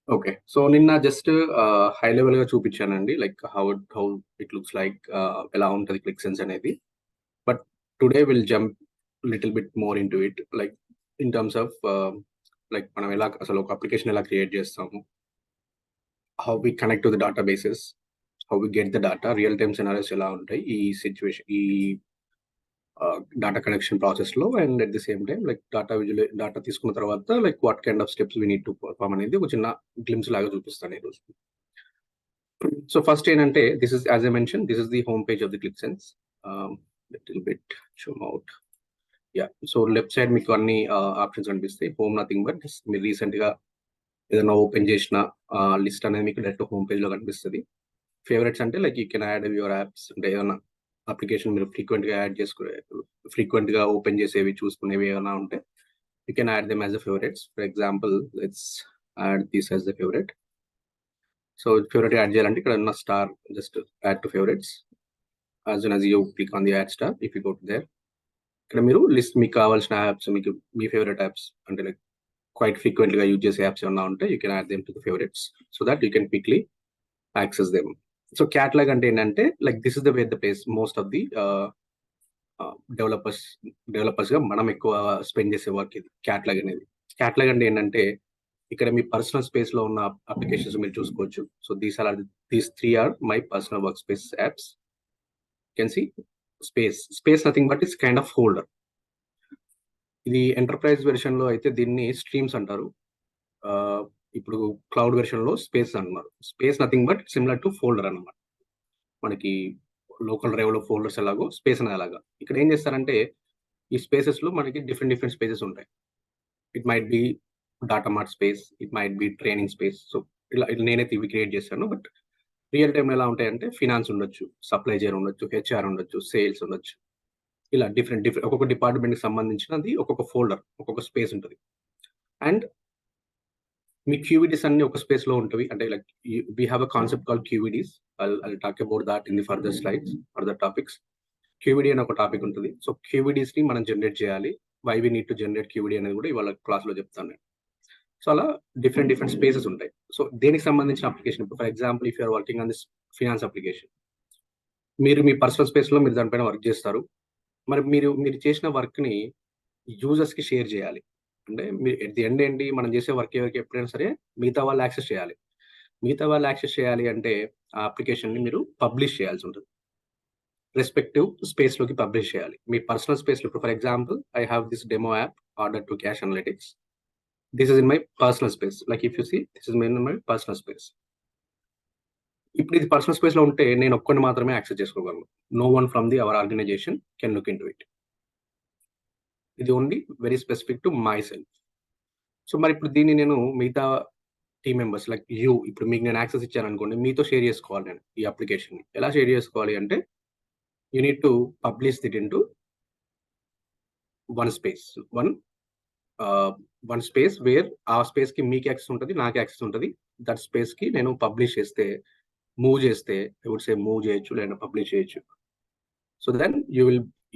Okay. So నిన్న just high level గా చూపించానండి. Like how it looks like ఎలా ఉంటది QlikSense అనేది. But today will jump little bit more into it. Like in terms of like మనం ఎలా అసలు ఒక అప్లికేషన్ ఎలా క్రియేట్ చేస్తాము, how we connect to the databases, how we get the data, real time scenarios ఎలా ఉంటాయి ఈ సిచ్యువేషన్, ఈ డేటా కనెక్షన్ ప్రాసెస్ లో. And at the same time like data తీసుకున్న తర్వాత like what kind of steps we need to perform అనేది ఒక చిన్న గ్లిమ్స్ లాగా చూపిస్తాను ఈరోజు. సో ఫస్ట్ ఏంటంటే this is as I mention, this is the home page of the QlikSense. Little bit Zoom out. Yeah, so left side మీకు అన్ని options కనిపిస్తాయి. హోమ్ నథింగ్ బట్ మీరు రీసెంట్ గా ఏదైనా ఓపెన్ చేసిన లిస్ట్ అనేది మీకు డైరెక్ట్ హోమ్ పేజ్ లో కనిపిస్తుంది. ఫేవరెట్స్ అంటే like you can add your apps, అంటే ఏదైనా అప్లికేషన్ మీరు ఫ్రీక్వెంట్ గా యాడ్ చేసుకునే, ఫ్రీక్వెంట్ గా ఓపెన్ చేసేవి, చూసుకునేవి ఏమైనా ఉంటే you can add them as a favourites. For example let's add this as the favourite. So favourite add చేయాలంటే ఇక్కడ ఉన్న star just add to favourites. As soon as you click on the add star, if you go to their, ఇక్కడ మీరు list మీకు కావాల్సిన apps, మీకు మీ favourite apps అంటే like quite frequent గా యూజ్ చేసే యాప్స్ ఏమన్నా ఉంటే you can add them to the favourites so that you can quickly access them. So catalogue అంటే ఏంటంటే like this is the way the place most of the developers గా మనం ఎక్కువ spend చేసే వర్క్ ఇది క్యాట్లాగ్ అనేది. క్యాట్లాగ్ అంటే ఏంటంటే ఇక్కడ మీ పర్సనల్ స్పేస్ లో ఉన్న అప్లికేషన్స్ మీరు చూసుకోవచ్చు. So these three are my personal work space apps. Can see space nothing but it's kind of folder. ఇది ఎంటర్ప్రైజ్ వెర్షన్ లో అయితే దీన్ని స్ట్రీమ్స్ అంటారు. ఇప్పుడు క్లౌడ్ వెర్షన్ లో స్పేస్ అన్నారు. Space nothing but similar to folder అన్నమాట. మనకి లోకల్ డ్రైవ్ లో ఫోల్డర్స్ ఎలాగో స్పేస్ అనేది అలాగా. ఇక్కడ ఏం చేస్తారంటే ఈ స్పేసెస్ లో మనకి డిఫరెంట్ స్పేసెస్ ఉంటాయి. It might be data mart space, it might B training space. So ఇలా నేనైతే ఇవి క్రియేట్ చేశాను. బట్ రియల్ టైమ్ ఎలా ఉంటాయంటే ఫినాన్స్ ఉండొచ్చు, సప్లై చైన్ ఉండొచ్చు, హెచ్ఆర్ ఉండొచ్చు, సేల్స్ ఉండొచ్చు. ఇలా డిఫరెంట్ ఒక్కొక్క డిపార్ట్మెంట్ కి సంబంధించినది ఒక్కొక్క ఫోల్డర్, ఒక్కొక్క స్పేస్ ఉంటుంది. అండ్ మీ క్యూవిడీస్ అన్ని ఒక స్పేస్ లో ఉంటుంది. అంటే like we have a concept call QVDs. I'll talk about that in the further slides, further topics. QVD అని ఒక టాపిక్ ఉంటుంది. సో క్యూవిడీస్ ని మనం జనరేట్ చేయాలి. Why we need to generate QVD అనేది కూడా ఇవాళ క్లాస్ లో చెప్తాను నేను. సో అలా డిఫరెంట్ స్పేసెస్ ఉంటాయి. సో దేనికి సంబంధించిన application, for example if you're working on this finance application, మీరు మీ పర్సనల్ స్పేస్ లో మీరు దానిపైన వర్క్ చేస్తారు. మరి మీరు చేసిన వర్క్ ని యూజర్స్ కి షేర్ చేయాలి. అంటే మీరు ఎట్ ది ఎండ్ ఏంటి, మనం చేసే వర్క్ ఎవరికి ఎప్పుడైనా సరే మిగతా వాళ్ళు యాక్సెస్ చేయాలి. మిగతా వాళ్ళు యాక్సెస్ చేయాలి అంటే ఆ అప్లికేషన్ ని మీరు పబ్లిష్ చేయాల్సి ఉంటుంది. రెస్పెక్టివ్ స్పేస్ లోకి పబ్లిష్ చేయాలి. మీ పర్సనల్ స్పేస్ లో, for example I have this demo app order to cash analytics. This is in my personal space. Like if you see this is my personal space. ఇప్పుడు ఇది personal space లో ఉంటే నేను ఒక్కడిని మాత్రమే యాక్సెస్ చేసుకోగలను. No one from the our organization can look in to it. ఇది only very specific to myself. So మరి ఇప్పుడు దీన్ని నేను మిగతా టీమ్ మెంబర్స్ లైక్ యూ, ఇప్పుడు మీకు నేను యాక్సెస్ ఇచ్చాను అనుకోండి, మీతో షేర్ చేసుకోవాలి. నేను ఈ అప్లికేషన్ ఎలా షేర్ చేసుకోవాలి అంటే you need to publish it in to one space, one space where ఆ స్పేస్ కి మీకు యాక్సెస్ ఉంటుంది, నాకు యాక్సెస్ ఉంటుంది. దట్ స్పేస్ కి నేను పబ్లిష్ చేస్తే, మూవ్ చేస్తే, ఐ వుడ్ సే మూవ్ చేయొచ్చు లేదా పబ్లిష్ చేయొచ్చు. So then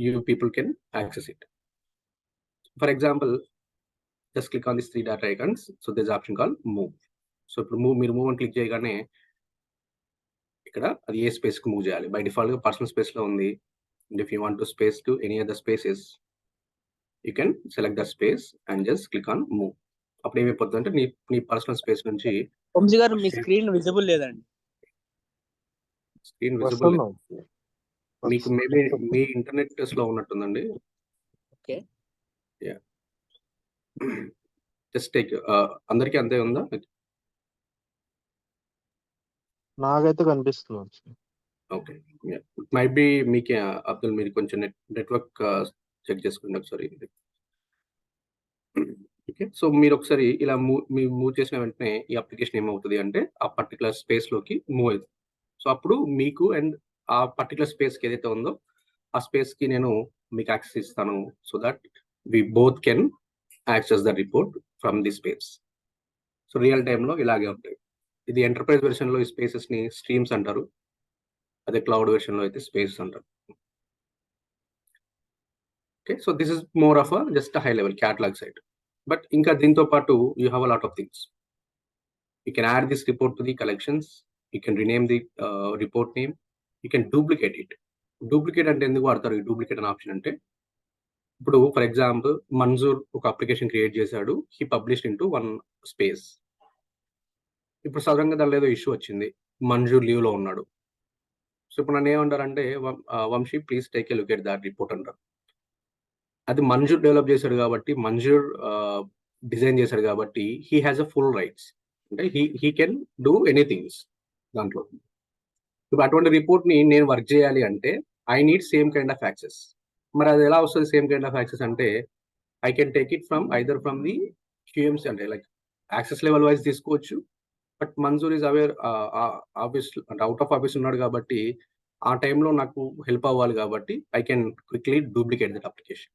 you people can access it. For example just click on this 3 data icons. So this option call move. So ఇప్పుడు మీరు మూవ్ అని క్లిక్ చేయగానే ఇక్కడ అది ఏ స్పేస్ కి మూవ్ చేయాలి. బై డిఫాల్ట్ గా పర్సనల్ స్పేస్ లో ఉంది. And if you want to space to any other spaces you can select the space and just click on move. అప్పుడు ఏమైపోతుంది అంటే నీ పర్సనల్ స్పేస్ నుంచి వంశీ గారు మీ స్క్రీన్ విజిబుల్ లేదండి. స్క్రీన్ విజిబుల్ మీకు మేబీ మీ ఇంటర్నెట్ స్లో ఉన్నట్టుందండి. ఓకే, యా, జస్ట్ టేక్ అందరికీ అంతే ఉందా? నాకైతే కనిపిస్తుంది. ఓకే, మైట్ బి మీకే అబ్దుల్, మీరు కొంచెం నెట్వర్క్ చెక్ చేసుకోండి ఒకసారి. ఓకే, సో మీరు ఒకసారి ఇలా మూవ్ చేసిన వెంటనే ఈ అప్లికేషన్ ఏమవుతుంది అంటే ఆ పర్టికులర్ స్పేస్ లోకి మూవ్ అవుతుంది. సో అప్పుడు మీకు అండ్ ఆ పర్టికులర్ స్పేస్కి ఏదైతే ఉందో ఆ స్పేస్ కి నేను మీకు యాక్సెస్ ఇస్తాను. So that we both can access the report from the space. So real టైంలో ఇలాగే ఉంటాయి. ఇది ఎంటర్ప్రైజ్ వెర్షన్ లో ఈ స్పేసెస్ ని స్ట్రీమ్స్ అంటారు. అదే క్లౌడ్ వెర్షన్ లో అయితే స్పేస్ అంటారు. Okay, so this is more of just high level catalogue side. But ఇంకా దీంతో పాటు you have a lot of things. You can add this report to the collections. You can rename the report name. You can duplicate it. Duplicate అంటే ఎందుకు వాడతారు ఈ duplicate అనే option అంటే, ఇప్పుడు ఫర్ ఎగ్జాంపుల్ మంజూర్ ఒక అప్లికేషన్ క్రియేట్ చేశాడు, he published into 1 space. ఇప్పుడు సడన్గా దానిలో ఏదో ఇష్యూ వచ్చింది, మంజూర్ లీవ్లో ఉన్నాడు. సో ఇప్పుడు నన్ను ఏమంటారంటే Vamshi please take a look at that report అంటారు. అది మంజూర్ డెవలప్ చేశాడు కాబట్టి, మంజూర్ డిజైన్ చేశాడు కాబట్టి he has a full rights. అంటే హీ కెన్ డూ ఎనీథింగ్స్ దాంట్లో. ఇప్పుడు అటువంటి రిపోర్ట్ని నేను వర్క్ చేయాలి అంటే I need same kind of access. మరి అది ఎలా వస్తుంది సేమ్ కైండ్ ఆఫ్ యాక్సెస్ అంటే, I can take it from either from the QMC, అంటే లైక్ యాక్సెస్ లెవెల్ వైజ్ తీసుకోవచ్చు. But Manzoor is aware office అంటే అవుట్ ఆఫ్ ఆఫీస్ ఉన్నాడు కాబట్టి ఆ టైంలో నాకు హెల్ప్ అవ్వాలి కాబట్టి I can quickly duplicate that application.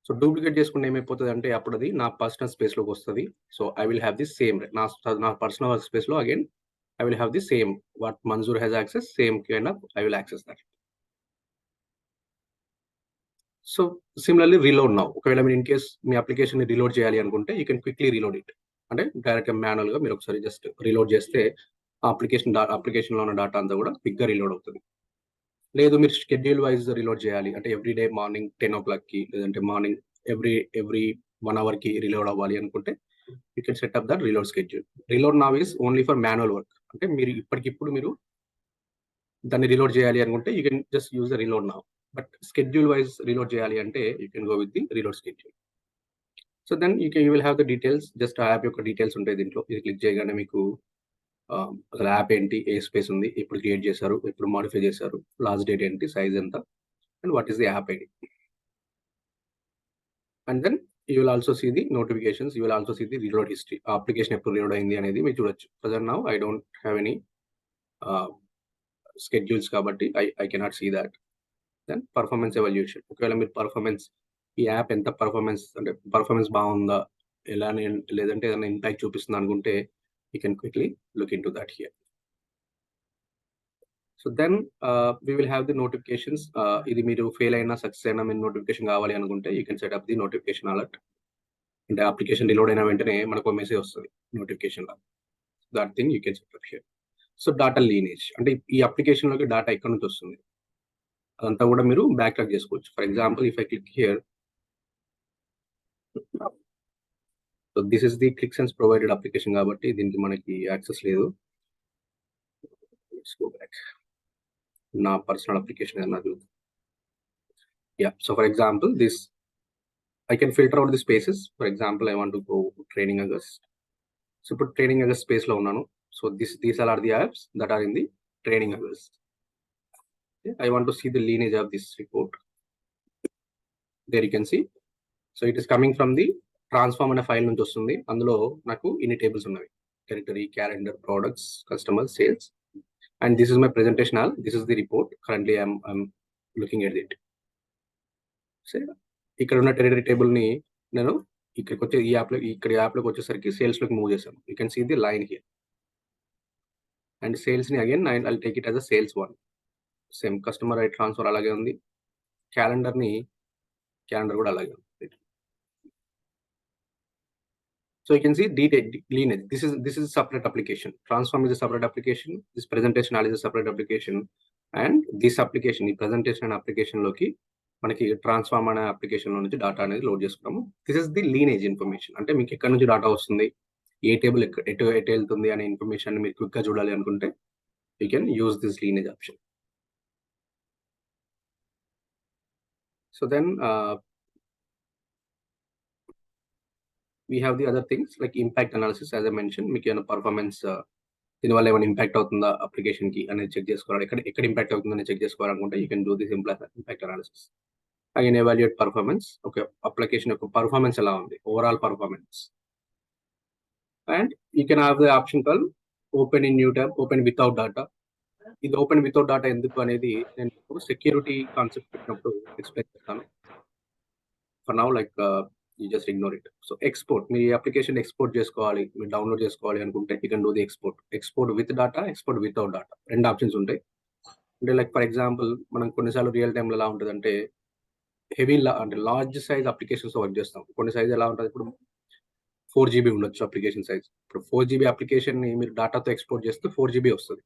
So duplicate చేసుకుంటే ఏమైపోతుంది అంటే అప్పుడు అది నా పర్సనల్ స్పేస్లోకి వస్తుంది. So I will have the same నా పర్సనల్ వర్క్ స్పేస్లో again I will have the same what Manzoor has access, same kind of I will access that. So similarly reload now. ఒకవేళ మీరు in case me application reload చేయాలి అనుకుంటే you can quickly reload it. అంటే డైరెక్ట్గా మాన్యువల్గా మీరు ఒకసారి జస్ట్ రీలోడ్ చేస్తే ఆ అప్లికేషన్లో ఉన్న డేటా అంతా కూడా క్విక్గా రీలోడ్ అవుతుంది. లేదు మీరు షెడ్యూల్ వైజ్ రీలోడ్ చేయాలి అంటే ఎవ్రీడే మార్నింగ్ 10 o'clockకి లేదంటే మార్నింగ్ ఎవ్రీ 1 hourకి రీలోడ్ అవ్వాలి అనుకుంటే you can set up that reload schedule. Reload now is only for manual work. అంటే మీరు ఇప్పటికిప్పుడు మీరు దాన్ని రీలోడ్ చేయాలి అనుకుంటే you can just use the reload now. But schedule wise reload చేయాలి అంటే you can go with the reload schedule. So then you will have the details. Just app యొక్క డీటెయిల్స్ ఉంటాయి దీంట్లో. ఇది క్లిక్ చేయగానే మీకు అసలు యాప్ ఏంటి, ఏ స్పేస్ ఉంది, ఎప్పుడు క్రియేట్ చేశారు, ఎప్పుడు మాడిఫై చేశారు, లాస్ట్ డేట్ ఏంటి, సైజ్ ఎంత, and what is the app ID. And then you will also see the notifications, you will also see the reload history. ఆ అప్లికేషన్ ఎప్పుడు రీలోడ్ అయింది అనేది మీరు చూడొచ్చు. Present now I don't have any schedules కాబట్టి I cannot see that. Then performance evaluation. ఒకవేళ మీరు performance, ఈ యాప్ ఎంత పర్ఫార్మెన్స్ బాగుందా, ఎలానే లేదంటే ఏదైనా ఇంపాక్ట్ చూపిస్తుంది అనుకుంటే you can quickly look in to that here. So then we will have the notifications. ఇది మీరు ఫెయిల్ అయినా సక్సెస్ అయినా మీరు నోటిఫికేషన్ కావాలి అనుకుంటే you can setup the notification alert. అంటే అప్లికేషన్ రీలోడ్ అయిన వెంటనే మనకు మెసేజ్ వస్తుంది నోటిఫికేషన్లో. That thing you can setup here. So data lineage అంటే ఈ అప్లికేషన్లోకి డేటా ఎక్కడి నుంచి వస్తుంది అదంతా కూడా మీరు బ్యాక్ ట్రాక్ చేసుకోవచ్చు. For example if I click here, so this is the QlikSense provided application కాబట్టి దీనికి మనకి యాక్సెస్ లేదు. Let's go back. నా పర్సనల్ అప్లికేషన్ అన్నది. Yeah, so for example this I can filter out the spaces. For example, I want to go Training August. So put Training August space lo unnanu. So these all are the apps that are in the Training August. Okay. I want to see the lineage of this report. There you can see. So it is coming from the transform అనే file నుంచి వస్తుంది. అందులో నాకు ఇన్ని tables ఉన్నవి: territory, calendar, products, customers, sales. And this is my presentation hall. This is the report. Currently I'm looking at it. So ఇక్కడ ఉన్న territory టేబుల్ని నేను ఇక్కడికి వచ్చే ఈ యాప్లోకి వచ్చేసరికి సేల్స్లోకి మూవ్ చేశాను. You can see the line here. And సేల్స్ని again I take it as a sales 1. Same customer right transfer అలాగే ఉంది. క్యాలెండర్ కూడా అలాగే ఉంది. So you can see lineage. This is a separate application. Transform is a separate application. This presentation is a separate application. And this application, ఈ presentation అప్లికేషన్లోకి మనకి transform అనే అప్లికేషన్లో నుంచి డేటా అనేది లోడ్ చేసుకున్నాము. This is the lineage information. అంటే మీకు ఎక్కడి నుంచి డేటా వస్తుంది, ఏ టేబుల్ ఎటు వెళ్తుంది అనే ఇన్ఫర్మేషన్ మీరు క్విక్గా చూడాలి అనుకుంటే you can use this lineage option. So then we have the other things like impact analysis. As I mention, మీకు ఏమైనా పర్ఫార్మెన్స్ దీనివల్ల ఏమైనా ఇంపాక్ట్ అవుతుందా అప్లికేషన్కి అనేది చెక్ చేసుకోవాలి. ఎక్కడ ఇంపాక్ట్ అవుతుందని చెక్ చేసుకోవాలనుకుంటే you can do this impact analysis. Again, evaluate performance. Okay, application యొక్క performance ఎలా ఉంది, overall performance. And you can have the option called open in new tab, open without data. ఇది open without data ఎందుకు అనేది నేను security concept పెట్టినప్పుడు explain చేస్తాను. For now like you just ignore it. So export, me application export చేసుకోవాలి, మీరు download చేసుకోవాలి అనుకుంటే you can do the export with data, export without data. 2 options ఉంటాయి. అంటే లైక్ ఫర్ ఎగ్జాంపుల్ మనం కొన్నిసార్లు రియల్ టైంలో ఎలా ఉంటుందంటే హెవీ అంటే లార్జ్ సైజ్ అప్లికేషన్స్ వర్క్ చేస్తాం. కొన్ని సైజ్ ఎలా ఉంటుంది, ఇప్పుడు 4 GB ఉండొచ్చు అప్లికేషన్ సైజ్. ఇప్పుడు 4 GB అప్లికేషన్ని మీరు డాటాతో ఎక్స్పోర్ట్ చేస్తే 4 GB వస్తుంది.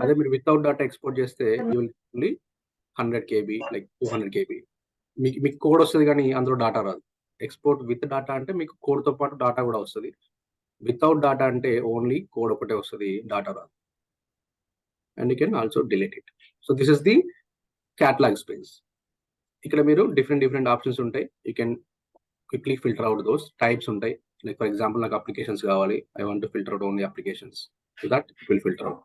అదే మీరు వితౌట్ డాటా ఎక్స్పోర్ట్ చేస్తే you will only 100 KB, like 200 KB. మీకు కోడ్ వస్తుంది కానీ అందులో డాటా రాదు. ఎక్స్పోర్ట్ విత్ డాటా అంటే మీకు కోడ్తో పాటు డాటా కూడా వస్తుంది. వితౌట్ డాటా అంటే ఓన్లీ కోడ్ ఒకటే వస్తుంది, డాటా రాదు. And you can also delete it. So this is the catalogue space. ఇక్కడ మీరు డిఫరెంట్ ఆప్షన్స్ ఉంటాయి. You can quickly filter out those types ఉంటాయి. లైక్ ఫర్ ఎగ్జాంపుల్ నాకు అప్లికేషన్స్ కావాలి, I want to filter out only applications, so that it will filter out.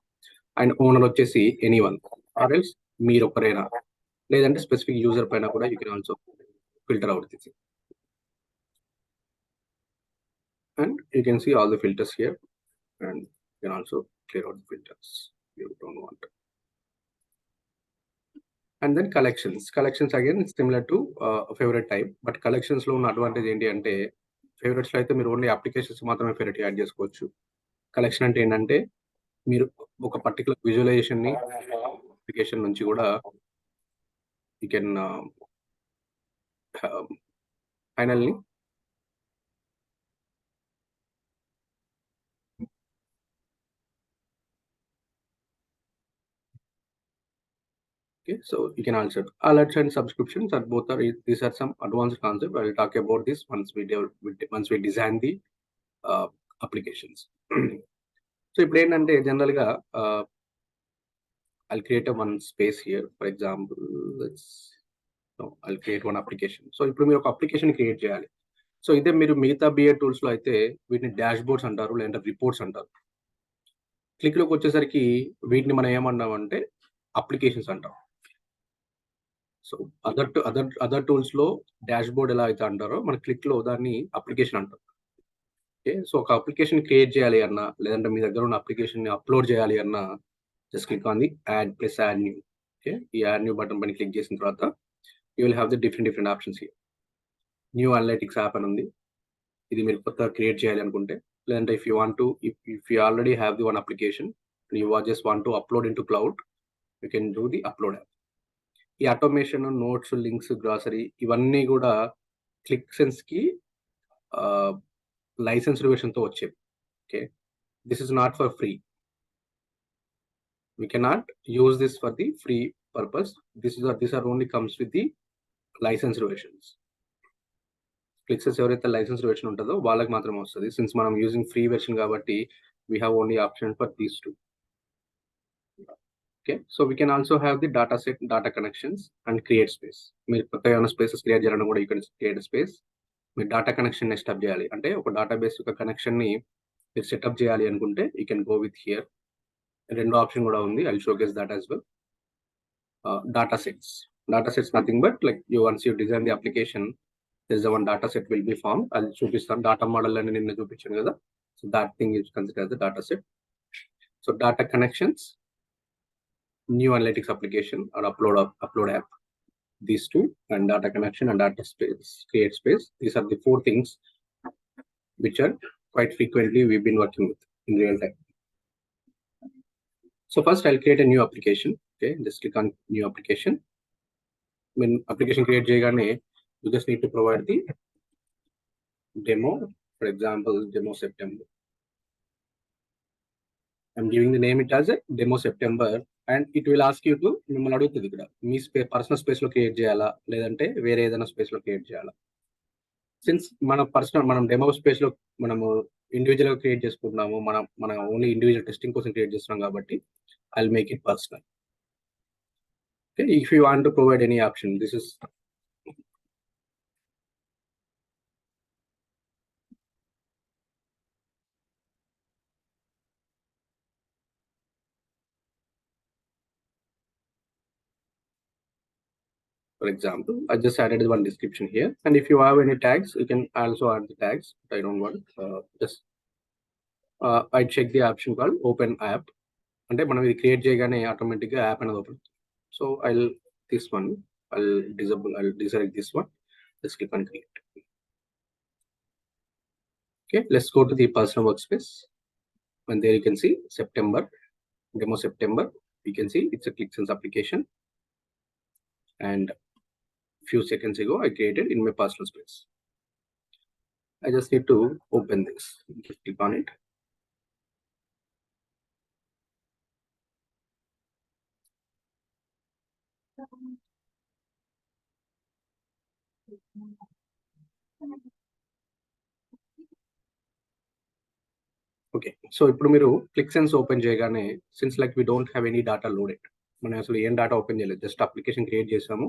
And owner వచ్చేసి anyone or else మీరు ఒకరైనా, లేదంటే specific user పైన కూడా you can also filter out this. And you can see all the filters here, and you can also clear out the filters you don't want. And then collections again similar to favorite type, but collections లో ఉన్న advantage ఏంటి అంటే favourites లో అయితే మీరు only applications మాత్రమే favourite add చేసుకోవచ్చు. Collection అంటే ఏంటంటే మీరు ఒక పర్టికులర్ విజువలైజేషన్ ని అప్లికేషన్ నుంచి కూడా you can finally okay, so you can also alerts and subscriptions are both are these are some advanced concepts. I will talk about this once we design the applications. So ఇప్పుడు ఏంటంటే general గా I'll create a one space here. For example, I'll create one application. So ఇప్పుడు మీరు ఒక application create చేయాలి. So ఇదే మీరు మిగతా బిఏ టూల్స్ లో అయితే వీటిని డాష్ బోర్డ్స్ అంటారు, లేదంటే రిపోర్ట్స్ అంటారు. క్లిక్ లోకి వచ్చేసరికి వీటిని మనం ఏమన్నామంటే అప్లికేషన్స్ అంటాం. సో అదర్ టూల్స్ లో డాష్ బోర్డ్ ఎలా అయితే అంటారో మన క్లిక్ లో దాన్ని అప్లికేషన్ అంటాం. ఓకే, సో ఒక అప్లికేషన్ క్రియేట్ చేయాలి అన్నా, లేదంటే మీ దగ్గర ఉన్న అప్లికేషన్ ని అప్లోడ్ చేయాలి అన్నా, just click on the add new. Okay, ఈ యాడ్ న్యూ బటన్ పైన క్లిక్ చేసిన తర్వాత you will have the different options here. New analytics app అని ఉంది, ఇది మీరు కొత్తగా క్రియేట్ చేయాలి అనుకుంటే. లేదంటే if you already have the one application you just want to upload in to cloud, you can do the upload app. ఈ automation, notes, links, grocery ఇవన్నీ కూడా క్లిక్సెన్స్ కి లైసెన్స్ రివర్షన్ తో వచ్చేవి. Okay, this is not for free. We cannot use this for the free purpose. These are only comes with the license versions. QlikSense ఎవరైతే licence version ఉంటుందో వాళ్ళకి మాత్రమే వస్తుంది. సిన్స్ మనం యూజింగ్ ఫ్రీ వెర్షన్ కాబట్టి we have only option for these two. Okay, so we can also have the data set, data connections and create space. మీరు కొత్తగా ఏమైనా స్పేసెస్ క్రియేట్ చేయాలన్నా కూడా you can create a space. మీరు data connection ని setup చేయాలి అంటే ఒక డేటాబేస్ యొక్క కనెక్షన్ ని మీరు సెటప్ చేయాలి అనుకుంటే you can go with here. రెండో ఆప్షన్ కూడా ఉంది, I'll showcase that as well. Data sets nothing but like once you design the application, there's a one data set will be formed. I'll చూపిస్తాను data model అని నిన్న చూపించాను కదా, so that thing is considered as the data set. So data connections, new analytics application or upload app, these two, and data connection and data space, create space. These are the four things which are quite frequently we've been working with in real time. So first I'll create a new application. Okay, just click on new application. When application create చేయగానే you just need to provide the demo. For example, demo September. I'm giving the name it as a demo September, and it will ask you to మిమ్మల్ని అడుగుతుంది ఇక్కడ మీ personal space లో create చేయాలా లేదంటే వేరే ఏదైనా space లో క్రియేట్ చేయాలా. సిన్స్ మనం డెమో స్పేస్ లో మనము ఇండివిజువల్ గా క్రియేట్ చేసుకుంటున్నాము, మన ఓన్లీ ఇండివిజువల్ టెస్టింగ్ కోసం క్రియేట్ చేస్తున్నాం కాబట్టి I'll make it personal. Okay, if you want to provide any option, this is for example, I just added one description here, and if you have any tags, you can also add the tags. I don't want just I check the option called open app. అంటే మనం ఇది create చేయగానే automatic గా app అనేది open. So I'll deselect this one. Let's click on create. Okay, let's go to the personal workspace, and there you can see September, demo September. You can see it's a QlikSense application, and few seconds ago I created in my personal space. I just need to open this. Just click on it. Okay, so ఇప్పుడు మీరు QlikSense open చేయగానే since like we don't have any data loaded, మనం అసలు ఏం data open చేయలేదు, just application create చేసాము,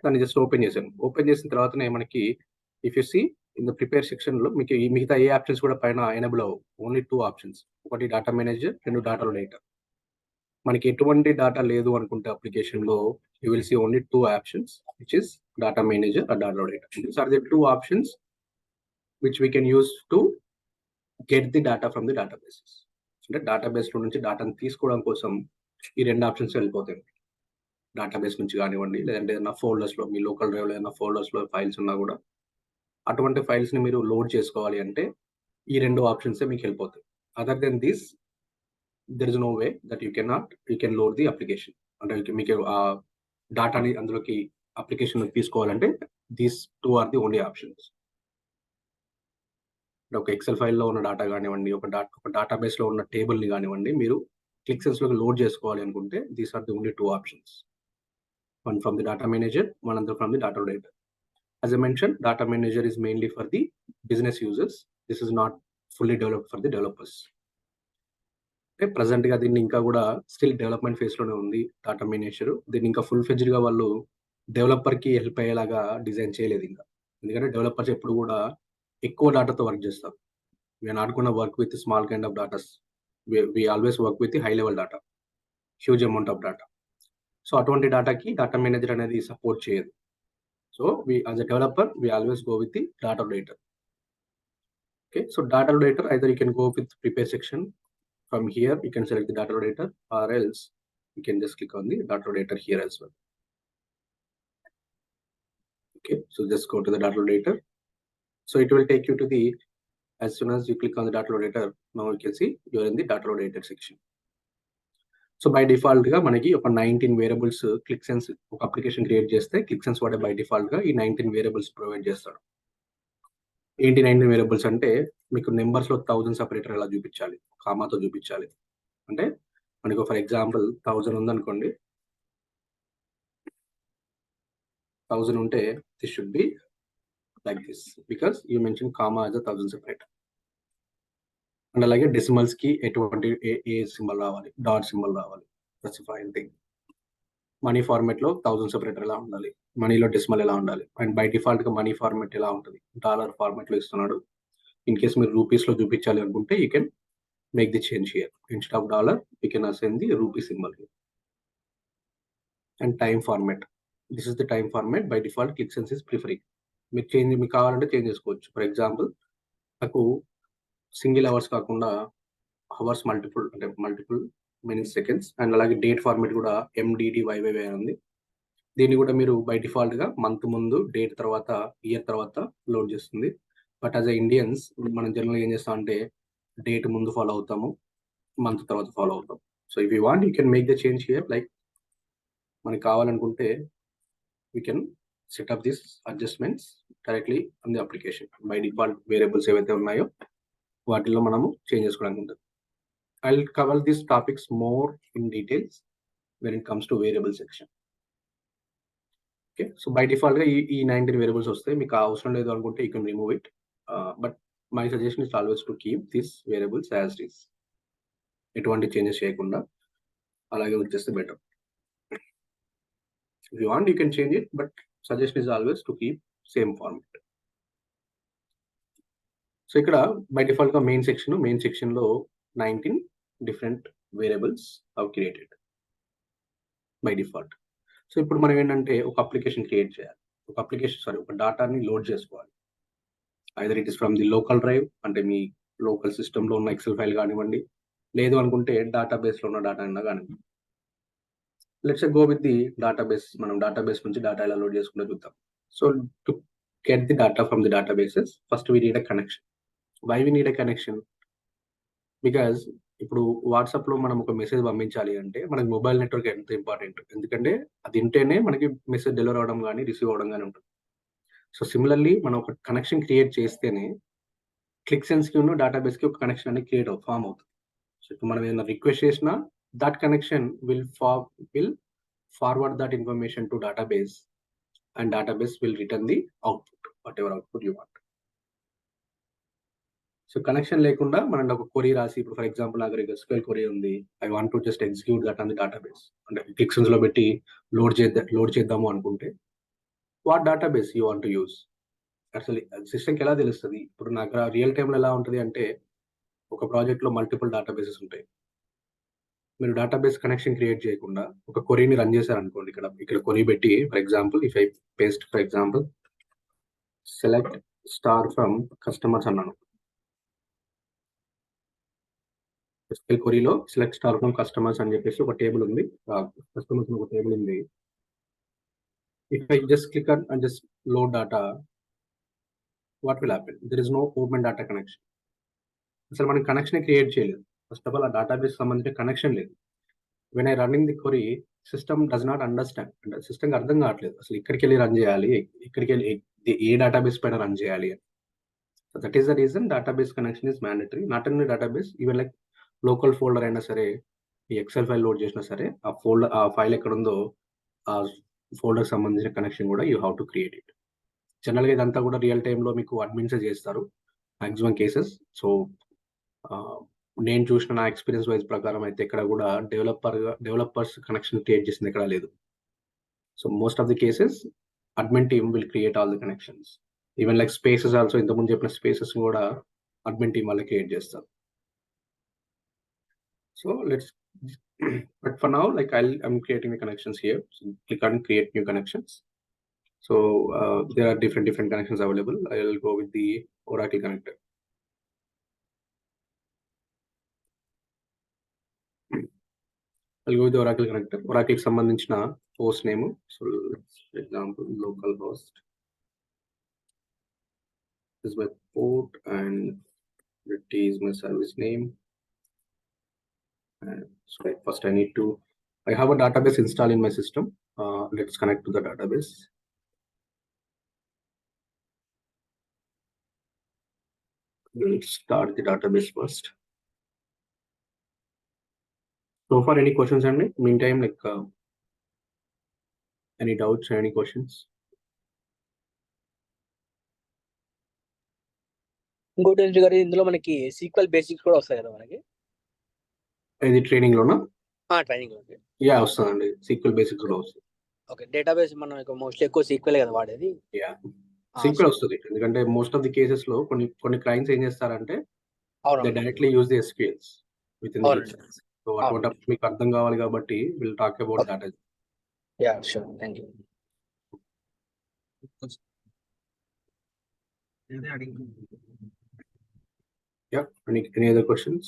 దాన్ని just open చేశాను. ఓపెన్ చేసిన తర్వాతనే మనకి if you see in the prepare సెక్షన్లో మీకు ఈ మిగతా ఏ ఆప్షన్స్ కూడా పైన ఎనేబుల్ అవ్వవు, ఓన్లీ 2 ఆప్షన్స్, ఒకటి డేటా మేనేజర్, 2 డేటా లోడేటర్. మనకి ఎటువంటి డేటా లేదు అనుకుంటే అప్లికేషన్లో you will see only 2 options which is data manager or data load editor. These are the 2 options which we can use to get the data from the databases. అంటే డేటాబేస్లో నుంచి డేటాను తీసుకోవడం కోసం ఈ 2 ఆప్షన్స్ వెళ్ళిపోతాయి. డేటాబేస్ నుంచి కానివ్వండి, లేదంటే ఏదైనా ఫోల్డర్స్లో మీ లోకల్ డ్రైవ్లో ఏదైనా ఫోల్డర్స్లో ఫైల్స్ ఉన్నా కూడా అటువంటి ఫైల్స్ని మీరు లోడ్ చేసుకోవాలి అంటే ఈ 2 ఆప్షన్సే మీకు వెళ్ళిపోతాయి. Other than this there is no way that you can load the application. అంటే మీకు ఆ డేటాని అందులోకి అప్లికేషన్ తీసుకోవాలంటే these 2 are the only options. ఒక ఎక్సెల్ ఫైల్లో ఉన్న డేటా కానివ్వండి, ఒక డేటాబేస్లో ఉన్న టేబుల్ని కానివ్వండి, మీరు QlikSenseలోకి లోడ్ చేసుకోవాలి అనుకుంటే these are the only 2 options. One from the data manager, one other from the data loader. As I mentioned, data manager is mainly for the business users. This is not fully developed for the developers. Okay, present గా దీన్ని ఇంకా కూడా still development phase లోనే ఉంది data manager. దీన్ని ఇంకా full fledged గా వాళ్ళు డెవలపర్ కి హెల్ప్ అయ్యేలాగా డిజైన్ చేయలేదు ఇంకా, ఎందుకంటే డెవలపర్స్ ఎప్పుడు కూడా ఎక్కువ డేటాతో వర్క్ చేస్తారు. We are not gonna work with small kind of datas, we always work with high level data, huge amount of data. So అటువంటి డేటాకి డేటా మేనేజర్ అనేది సపోర్ట్ చేయదు. So we as a developer we always go with the data loader. Okay, so data loader, either you can go with prepare section. From here you can select the data loader, or else you can just click on the data loader here as well. Okay, so just go to the data loader. So it will take you to the, as soon as you click on the data loader, now you can see you are in the data loader section. So by డిఫాల్ట్గా మనకి ఒక 19 variables QlikSense ఒక application create చేస్తే QlikSense వాడే by డిఫాల్ట్గా ఈ 19 variables provide చేస్తాడు. ఏంటి 19 వేరియబుల్స్ అంటే, మీకు నెంబర్స్లో 1000 సపరేటర్ ఎలా చూపించాలి, కామాతో చూపించాలి. అంటే మనకు ఫర్ ఎగ్జాంపుల్ 1000 ఉందనుకోండి, 1000 ఉంటే this should be like this because you mention comma as 1000 separator. And అలాగే డెసిమల్స్ కి ఎటువంటి ఏ సింబల్ రావాలి, డాట్ సింబల్ రావాలి, స్పెసిఫైయింగ్ థింగ్. మనీ ఫార్మాట్ లో 1000 సెపరేటర్ ఎలా ఉండాలి, మనీలో డెసిమల్ ఎలా ఉండాలి, అండ్ బై డిఫాల్ట్ గా మనీ ఫార్మాట్ ఎలా ఉంటుంది, డాలర్ ఫార్మాట్ లో ఇస్తున్నాడు. ఇన్ కేస్ మీరు రూపీస్ లో చూపించాలి అనుకుంటే you can make the change here, instead of dollar you can assign the rupee symbol here. And time format, this is the time format by default QlikSense is preferring. మీకు కావాలంటే change చేసుకోవచ్చు. For example నాకు single hours కాకుండా hours multiple minutes seconds, and అలాగే date format కూడా MDDYYY ఉంది. దీన్ని కూడా మీరు బై డిఫాల్ట్గా మంత్ ముందు, డేట్ తర్వాత, ఇయర్ తర్వాత లోడ్ చేస్తుంది. బట్ యాజ్ అ ఇండియన్స్ మనం జనరల్గా ఏం చేస్తాం అంటే డేట్ ముందు ఫాలో అవుతాము, మంత్ తర్వాత ఫాలో అవుతాం. So if you want you can make the change here. Like మనకి కావాలనుకుంటే we can setup this adjustments directly on the application. By default variables ఏవైతే ఉన్నాయో వాటిల్లో మనము చేంజ్ చేసుకోవడానికి ఉంటుంది. I'll cover these topics more in details when it comes to variable section. Okay, so by default గా ఈ 19 వేరియబుల్స్ వస్తాయి. మీకు అవసరం లేదు అనుకుంటే you can remove it, but my suggestion is always to keep these variables as is. ఎటువంటి changes చేయకుండా అలాగే ఉంచేస్తే better. If you want you can change it, but suggestion is always to keep same format. So ఇక్కడ by default గా main section లో 19 different variables are created by default. So ఇప్పుడు మనం ఏంటంటే ఒక అప్లికేషన్ క్రియేట్ చేయాలి, ఒక డేటాని లోడ్ చేసుకోవాలి. Either it is from the local drive, అంటే మీ లోకల్ సిస్టంలో ఉన్న ఎక్సెల్ ఫైల్ కానివ్వండి, లేదు అనుకుంటే డేటాబేస్లో ఉన్న డేటా అయినా కానివ్వండి. Let's go with the database. మనం డేటాబేస్ నుంచి డేటా ఎలా లోడ్ చేసుకుంటే చూద్దాం. So to get the data from the databases first we need a connection. Why we need a connection? Because ఇప్పుడు వాట్సాప్లో మనం ఒక మెసేజ్ పంపించాలి అంటే మనకి మొబైల్ నెట్వర్క్ ఎంత ఇంపార్టెంట్, ఎందుకంటే అది ఉంటేనే మనకి మెసేజ్ డెలివర్ అవ్వడం కానీ రిసీవ్ అవ్వడం కానీ ఉంటుంది. సో సిమిలర్లీ మనం ఒక కనెక్షన్ క్రియేట్ చేస్తేనే QlikSense కి డేటాబేస్ కి ఒక కనెక్షన్ అనేది క్రియేట్ ఫామ్ అవుతుంది. సో ఇప్పుడు మనం ఏదైనా రిక్వెస్ట్ చేసినా that connection will forward that information to database and database will return the output, whatever output you want. So connection లేకుండా మనం ఒక క్వరీ రాసి, ఇప్పుడు ఫర్ ఎగ్జాంపుల్ నాకు SQL క్వరీ ఉంది, I want to just execute that on the database అంటే QlikSense లో పెట్టి లోడ్ చేద్దాము అనుకుంటే what database you want to use, అసలు సిస్టమ్కి ఎలా తెలుస్తుంది? ఇప్పుడు నాకు రియల్ టైంలో ఎలా ఉంటుంది అంటే ఒక ప్రాజెక్ట్లో మల్టిపుల్ డేటాబేసెస్ ఉంటాయి. మీరు డేటాబేస్ కనెక్షన్ క్రియేట్ చేయకుండా ఒక క్వరీని రన్ చేశారనుకోండి, ఇక్కడ క్వరీ పెట్టి for example if I paste for example select star from customers అన్నాను. SQL క్వరీలో సెలెక్ట్ స్టార్ ఫ్రమ్ కస్టమర్స్ అని చెప్పేసి ఒక టేబుల్ ఉంది, కస్టమర్స్ ఒక టేబుల్ ఉంది. If I just click and just load data, what will happen? There is no open data connection. అసలు మనం కనెక్షన్ క్రియేట్ చేయలేదు. ఫస్ట్ ఆఫ్ ఆల్ ఆ డేటాబేస్ సంబంధించిన కనెక్షన్ లేదు. When I running the query, system does not understand, అంటే సిస్టమ్కి అర్థం కావట్లేదు అసలు ఇక్కడికి వెళ్ళి రన్ చేయాలి, ఇక్కడికి వెళ్ళి ఏ డేటాబేస్ పైన రన్ చేయాలి అని. So that is the reason database connection is mandatory. Not only database, even like local folder అయినా సరే, ఈ ఎక్సెల్ ఫైల్ లోడ్ చేసినా సరే ఆ ఫైల్ ఎక్కడ ఉందో ఆ ఫోల్డర్ సంబంధించిన కనెక్షన్ కూడా you have to create it. జనరల్గా ఇదంతా కూడా రియల్ టైంలో మీకు అడ్మిన్సే చేస్తారు మ్యాక్సిమం కేసెస్. సో నేను చూసిన నా ఎక్స్పీరియన్స్ వైజ్ ప్రకారం అయితే ఇక్కడ కూడా డెవలపర్స్ కనెక్షన్ క్రియేట్ చేసింది ఎక్కడ లేదు. So most of the cases admin team will create all the connections. Even like spaces also, ఇంతకుముందు చెప్పిన స్పేసెస్ కూడా అడ్మిన్ టీమ్ వాళ్ళే క్రియేట్ చేస్తారు. So let's but for now like I'm creating the connections here. So click on create new connections. So there are different connections available. I'll go with the Oracle connector. I'll go with the Oracle connector. Oracle కి సంబంధించిన host name. So for example, localhost is my port and it is my service name. So first I have a database installed in my system. Let's connect to the database. Let's start the database first. So far, any questions, and meantime, like any doubts, any questions? ఇంకోటి ఏంటి గారు, ఇందులో మనకి sequel basics కూడా వస్తాయి కదా మనకి? ఇది ట్రైనింగ్ లోనా? ట్రైనింగ్ లో యా వస్తుందండి, సీక్వెల్ బేసిక్స్ కూడా వస్తుంది. ఓకే, డేటాబేస్ మనం మోస్ట్లీ ఎక్కువ సీక్వెల్ కదా వాడేది. యా సీక్వెల్ వస్తుంది, ఎందుకంటే మోస్ట్ ఆఫ్ ది కేసెస్ లో కొన్ని క్లయింట్స్ ఏం చేస్తారంటే they directly use the SQLs with in the QlikSense. So అటువంటి మీకు అర్థం కావాలి కాబట్టి will talk about that. Yeah sure, thank you. Yeah, any other questions?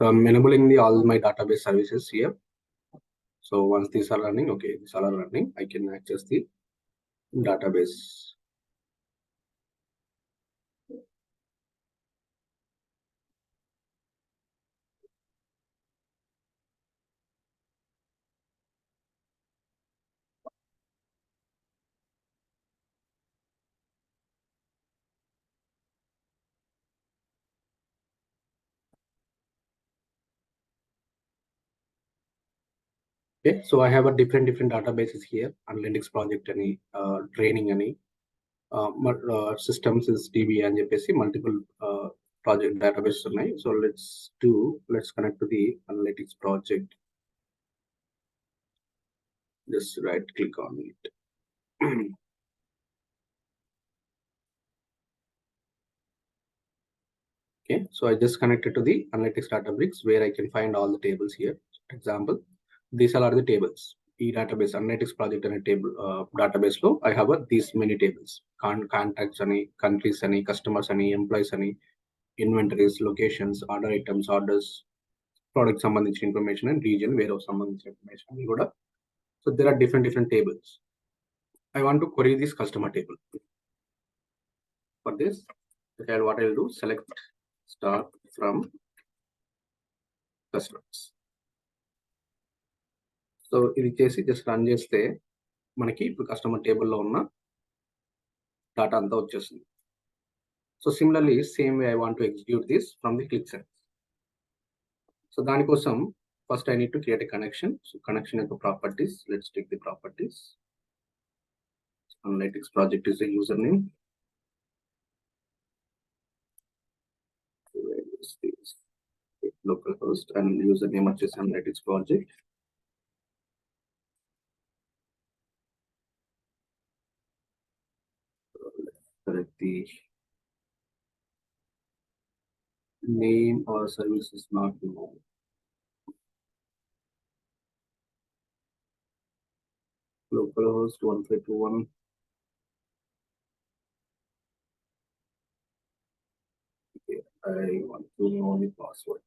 So I'm enabling all my database services here. So once these are running, okay, these all are running, I can access the database. Okay, so I have a different databases here. Analytics project any training any systems is DB and JPC multiple project databases ఉన్నాయి. So let's connect to the analytics project. Just right click on it. Okay, so I just connected to the analytics Databricks where I can find all the tables here. For example, these all are the tables. ఈ database analytics project అనే table database లో I have these many tables. Contacts అని, countries అని, customers అని, employees అని, inventories, locations, order items, orders, product సంబంధించిన information and region warehouse సంబంధించిన information అన్ని కూడా. So there are different tables. I want to query this customer table. For this, what I will do, select start from customers. So ఇది చేసి just run చేస్తే మనకి ఇప్పుడు customer టేబుల్లో ఉన్న డాటా అంతా వచ్చేస్తుంది. So similarly same way I want to execute this from the QlikSense. So దానికోసం first I need to create a connection. So connection యొక్క properties, let's take the properties. Analytics project is the username. Localhost and username వచ్చేసి Analytics project. Select the name or service is not known. Localhost 1521. Okay, I want to know the password.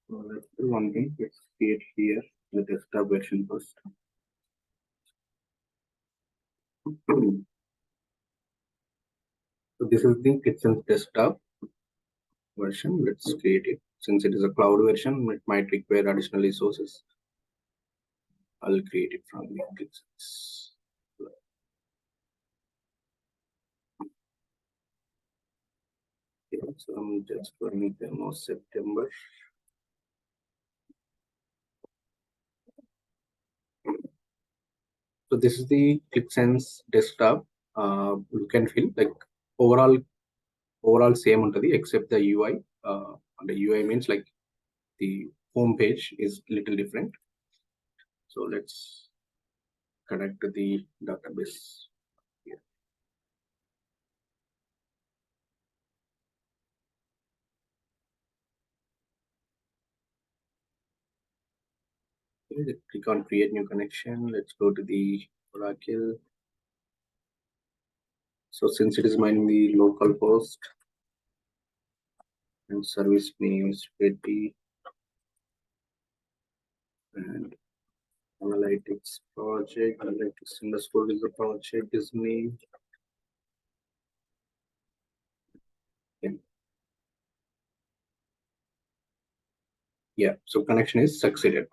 So let's do one thing. Let's create here the desktop version first. So this is the QlikSense Desktop version. Let's create it. Since it is a cloud version, it might require additional resources. I'll create it from the QlikSense. Okay, so I'm just running demo September. So this is the QlikSense Desktop. Look and feel like overall same untadi except the UI. And the UI means like the home page is little different. So let's connect to the database here. Okay, click on create new connection. Let's go to the Oracle. So since it is mining the local host and service name is Reddy and Analytics project, Analytics underscore is the project is name. Okay. Yeah, so connection is succeeded.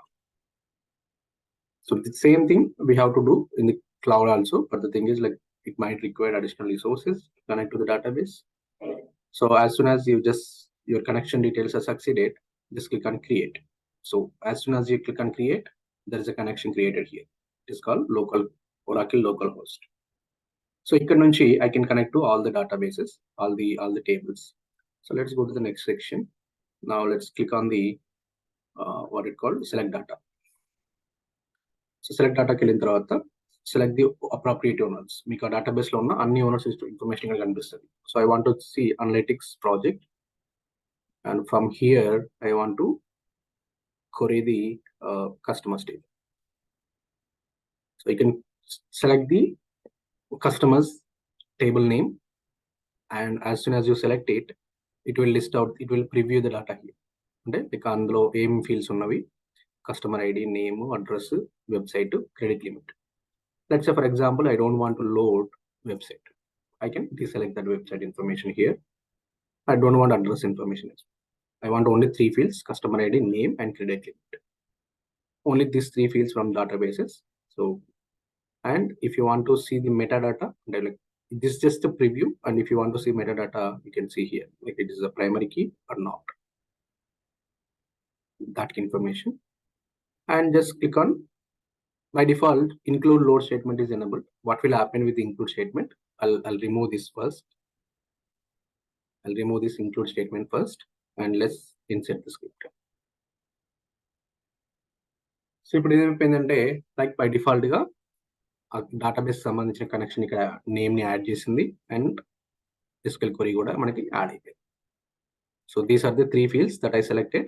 So the same thing we have to do in the cloud also, but the thing is like it might require additional resources to connect to the database. So as soon as your connection details are succeeded, just click on create. So as soon as you click on create, there is a connection created here. It is called Oracle localhost. So ఇక్కడ నుంచి I can connect to all the databases, all the tables. So let's go to the next section. Now let's click on the what it called select data. So select data కి వెళ్ళిన తర్వాత select the appropriate owners. మీకు ఆ database లో ఉన్న అన్ని owners information ఇక్కడ కనిపిస్తుంది. So I want to see analytics project, and from here I want to query the customers table. So you can select the customers table name, and as soon as you select it, it will list out, it will preview the data here. అంటే ఇక అందులో ఏం fields ఉన్నవి, customer ID, name, address, website, credit limit. Let's say for example I don't want to load website. I can deselect that website information here. I don't want address information. I want only 3 fields: customer ID, name, and credit limit. Only these 3 fields from databases. So, and if you want to see the metadata, like this is just a preview, and if you want to see metadata, you can see here, like it is a primary key or not, that information. And just click on, by default include load statement is enabled. What will happen with the include statement? I'll remove this first. I'll remove this include statement first, and let's insert the script. So ఇప్పుడు ఏమైపోయిందంటే, like by default గా database సంబంధించిన connection ఇక్కడ name ని add చేసింది, and SQL query కూడా మనకి add అయిపోయింది. So these are the 3 fields that I selected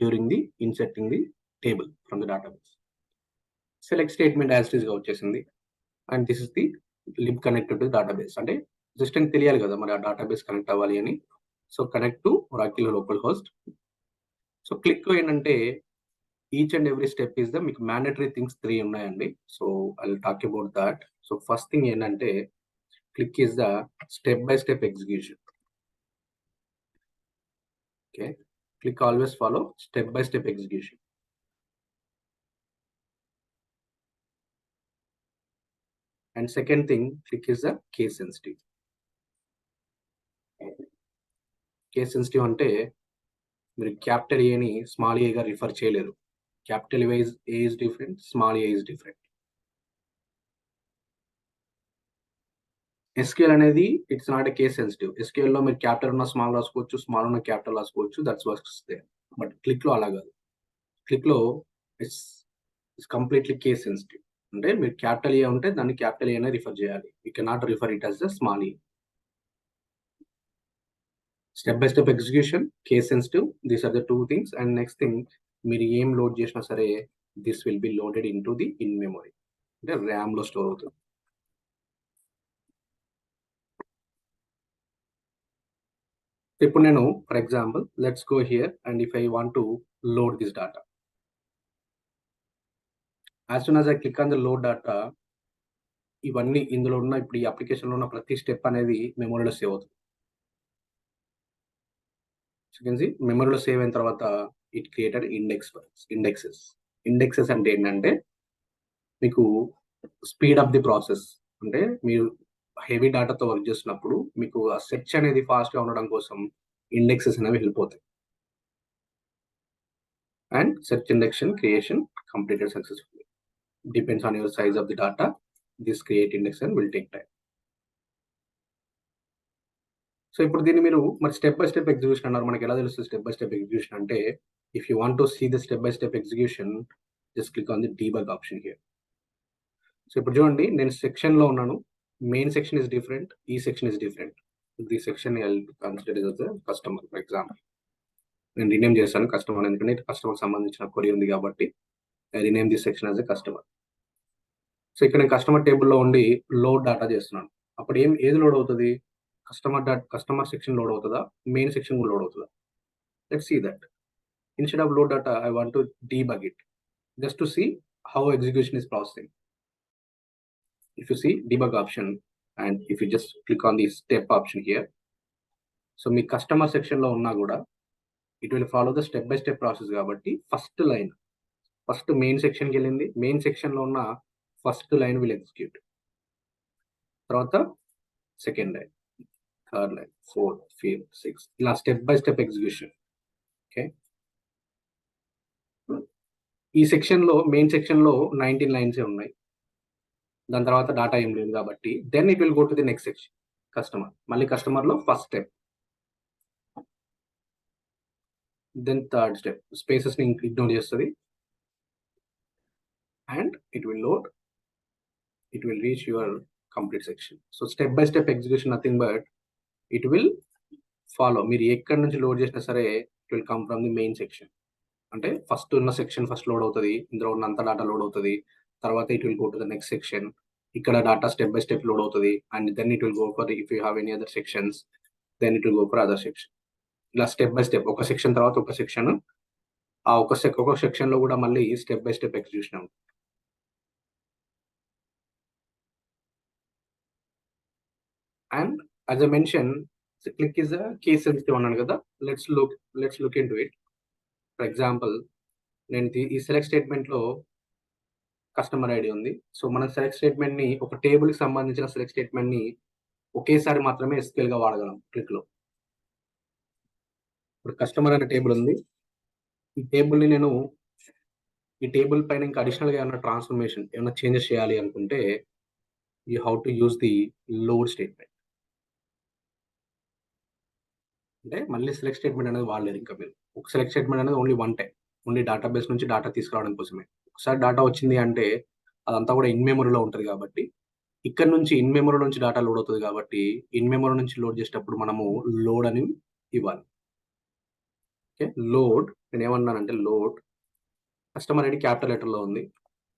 during the inserting the table from the database. Select statement as it is గా వచ్చేసింది, and this is the lib connected to database. అంటే just అని తెలియాలి కదా మరి ఆ database connect అవ్వాలి అని. So connect to Oracle local host. So click ఏంటంటే, each and every step is the మీకు mandatory things 3 ఉన్నాయండి. So I'll talk about that. So first thing ఏంటంటే, click is the step by step execution. Okay, click always follow step by step execution. And second thing, click is the case sensitive. Case sensitive అంటే మీరు capital ఏ ని small ఏ గా refer చేయలేరు. Capital A is different, small a is different. SQL అనేది it's not a case sensitive. SQL లో మీరు capital ఉన్న small రాసుకోవచ్చు, స్మాల్ ఉన్న క్యాపిటల్ రాసుకోవచ్చు, that's works there. But Qlik లో అలా కాదు. క్లిక్ లో ఇట్స్ కంప్లీట్లీ కేస్ సెన్సిటివ్. అంటే మీరు క్యాపిటల్ ఏ ఉంటే దాన్ని క్యాపిటల్ ఏ అనే రిఫర్ చేయాలి. You cannot refer it as the small A. Step by step execution, case sensitive, these are the 2 things. And next thing, మీరు ఏం లోడ్ చేసినా సరే this will be loaded in to the in memory, అంటే RAM లో store అవుతుంది. ఇప్పుడు నేను for example let's go here, and if I want to load this data, as soon as I click on the load data, ఇవన్నీ ఇందులో ఉన్న ఇప్పుడు ఈ అప్లికేషన్ లో ఉన్న ప్రతి స్టెప్ అనేది మెమరీలో సేవ్ అవుతుంది. మెమరీలో సేవ్ అయిన తర్వాత ఇట్ క్రియేటెడ్ ఇండెక్సెస్ అంటే ఏంటంటే, మీకు స్పీడ్ అప్ ది ప్రాసెస్. అంటే మీరు హెవీ డాటాతో వర్క్ చేస్తున్నప్పుడు మీకు ఆ సెర్చ్ అనేది ఫాస్ట్ గా ఉండడం కోసం ఇండెక్సెస్ అనేవి హెల్ప్ అవుతాయి. And search induction creation completed successfully. Depends on your size of the data, this create induction will take time. So ఇప్పుడు దీన్ని మీరు మరి స్టెప్ బై స్టెప్ ఎగ్జిక్యూషన్ అన్నారు. మనకి ఎలా తెలుస్తుంది స్టెప్ బై స్టెప్ ఎగ్జిక్యూషన్ అంటే, if you want to see the step by step execution, just click on the debug option here. So ఇప్పుడు చూడండి, నేను సెక్షన్ లో ఉన్నాను. మెయిన్ సెక్షన్ ఇస్ డిఫరెంట్, ఈ section is different. The section consider is customer. For example నేను rename చేస్తాను customer, ఎందుకంటే customer సంబంధించిన క్వరీ ఉంది కాబట్టి I rename this section as a customer. So ఇక్కడ నేను కస్టమర్ టేబుల్లో ఉండి లోడ్ డాటా చేస్తున్నాను. అప్పుడు ఏది లోడ్ అవుతుంది? కస్టమర్ సెక్షన్ లోడ్ అవుతుందా, మెయిన్ సెక్షన్ లోడ్ అవుతుందా? Let's see that. Instead of load data, I want to debug it just to see how execution is processing. If you see debug option, and if you just click on the step option here, so me customer section లో ఉన్నా కూడా it will follow the step by step process కాబట్టి first line, first main section కి వెళ్ళింది, main section లో ఉన్న first line will execute. తర్వాత second line, third line, fourth, fifth, sixth, ఇలా step by step execution. Okay, ఈ section లో main section లో 19 లైన్స్ ఉన్నాయి. దాని తర్వాత డాటా ఏం లేదు కాబట్టి then it will go to the next section, customer. మళ్ళీ కస్టమర్ లో first step, then third step, spaces ని ఇగ్నోర్ చేస్తుంది, and it will load it will reach your complete section. So step by step execution, nothing but it will follow. మీరు ఎక్కడి నుంచి load చేసినా సరే it will come from the main section. అంటే first ఉన్న section first load అవుతుంది, ఇందులో ఉన్నంత డేటా లోడ్ అవుతుంది, తర్వాత it will go to the next section, ఇక్కడ data step by step load అవుతుంది, and then it will go for if you have any other sections then it will go for other section. ఇలా step by step ఒక section తర్వాత ఒక section, ఆ ఒక్కొక్క section లో కూడా మళ్ళీ step by step execution. And as I mentioned, Qlik is a case sensitive అన్నాను కదా. Let's look into it. For example, నేను ఈ సెలెక్ట్ స్టేట్మెంట్ లో కస్టమర్ ఐడి ఉంది. సో మనం సెలెక్ట్ స్టేట్మెంట్ ని ఒక టేబుల్ కి సంబంధించిన సెలెక్ట్ స్టేట్మెంట్ ని ఒకేసారి మాత్రమే SQL గా వాడగలం క్లిక్ లో. ఇప్పుడు కస్టమర్ అనే టేబుల్ ఉంది. ఈ టేబుల్ ని నేను ఈ టేబుల్ పైన ఇంకా అడిషనల్ గా ఏమైనా ట్రాన్స్ఫర్మేషన్ ఏమైనా చేంజెస్ చేయాలి అనుకుంటే you how to use the load statement. అంటే మళ్ళీ సెలెక్ట్ స్టేట్మెంట్ అనేది వాడలేదు ఇంకా మీరు. ఒక సెలెక్ట్ స్టేట్మెంట్ అనేది only one time, only database నుంచి డేటా తీసుకురావడం కోసమే. ఒకసారి డేటా వచ్చింది అంటే అదంతా కూడా ఇన్ మెమరీలో ఉంటుంది కాబట్టి, ఇక్కడ నుంచి ఇన్ మెమరీ నుంచి డేటా లోడ్ అవుతుంది కాబట్టి ఇన్ మెమరీ నుంచి లోడ్ చేసేటప్పుడు మనము లోడ్ అని ఇవ్వాలి. ఓకే, లోడ్ నేను ఏమన్నానంటే load customer ID capital letter లో ఉంది,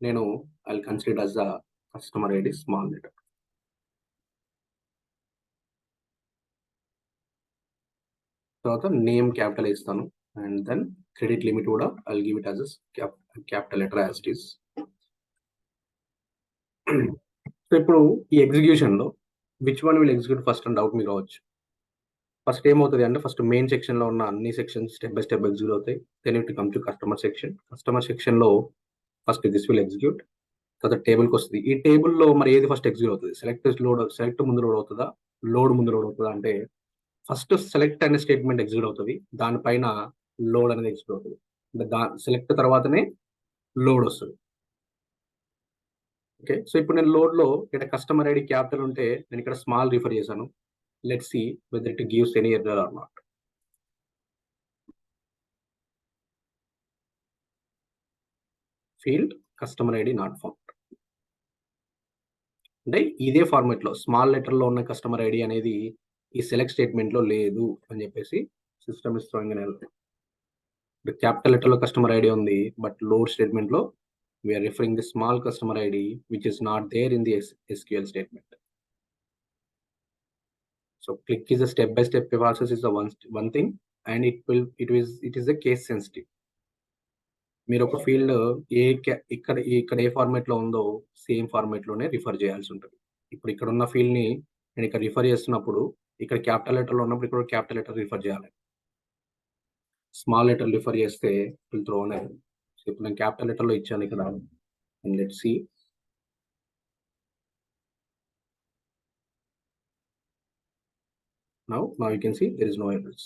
నేను I will consider as the customer ID small letter. తర్వాత నేమ్ క్యాపిటల్ ఇస్తాను, అండ్ దెన్ క్రెడిట్ లిమిట్ కూడా I will give it as capital letter as it is. So ఇప్పుడు ఈ execution లో which one will execute first అని doubt మీకు రావచ్చు. First ఏమవుతుంది అంటే ఫస్ట్ మెయిన్ సెక్షన్ లో ఉన్న అన్ని sections step by step execute అవుతాయి. Then it come to customer section. Customer section లో ఫస్ట్ దిస్ విల్ ఎగ్జిక్యూట్. తర్వాత టేబుల్కి వస్తుంది. ఈ టేబుల్లో మరి ఏది ఫస్ట్ ఎగ్జిక్యూట్ అవుతుంది? సెలెక్ట్ ముందు లోడ్ అవుతుందా, లోడ్ ముందు లోడ్ అవుతుందా అంటే ఫస్ట్ సెలెక్ట్ అనే స్టేట్మెంట్ ఎగ్జిక్యూట్ అవుతుంది, దానిపైన లోడ్ అనేది ఎగ్జిక్యూట్ అవుతుంది. సెలెక్ట్ తర్వాతనే లోడ్ వస్తుంది. ఓకే, సో ఇప్పుడు నేను లోడ్ లో ఇక్కడ కస్టమర్ ఐడి క్యాపిటల్ ఉంటే నేను ఇక్కడ స్మాల్ రిఫర్ చేశాను. Let's see whether it gives any error or not. Field customer ID not found. అంటే ఇదే ఫార్మాట్ లో స్మాల్ లెటర్ లో ఉన్న కస్టమర్ ఐడి అనేది ఈ సెలెక్ట్ స్టేట్మెంట్ లో లేదు అని చెప్పేసి system is throwing an error. Capital letter లో కస్టమర్ ఐడి ఉంది, బట్ లోడ్ స్టేట్మెంట్ లో we're referring the small customer ID which is not there in the SQL statement. So Qlik is a step by step process is the one thing, and it is a case sensitive. మీరు ఒక field ఇక్కడ ఏ format లో ఉందో same format లోనే refer చేయాల్సి ఉంటుంది. ఇప్పుడు ఇక్కడ ఉన్న ఫీల్డ్ ని నేను ఇక్కడ రిఫర్ చేస్తున్నప్పుడు ఇక్కడ క్యాపిటల్ లెటర్ లో ఉన్నప్పుడు ఇక్కడ క్యాపిటల్ లెటర్ రిఫర్ చేయాలి. స్మాల్ లెటర్ రిఫర్ చేస్తే will throw an error. So ఇప్పుడు నేను క్యాపిటల్ లెటర్ లో ఇచ్చాను ఇక్కడ. And let's see. Now you can see there is no errors.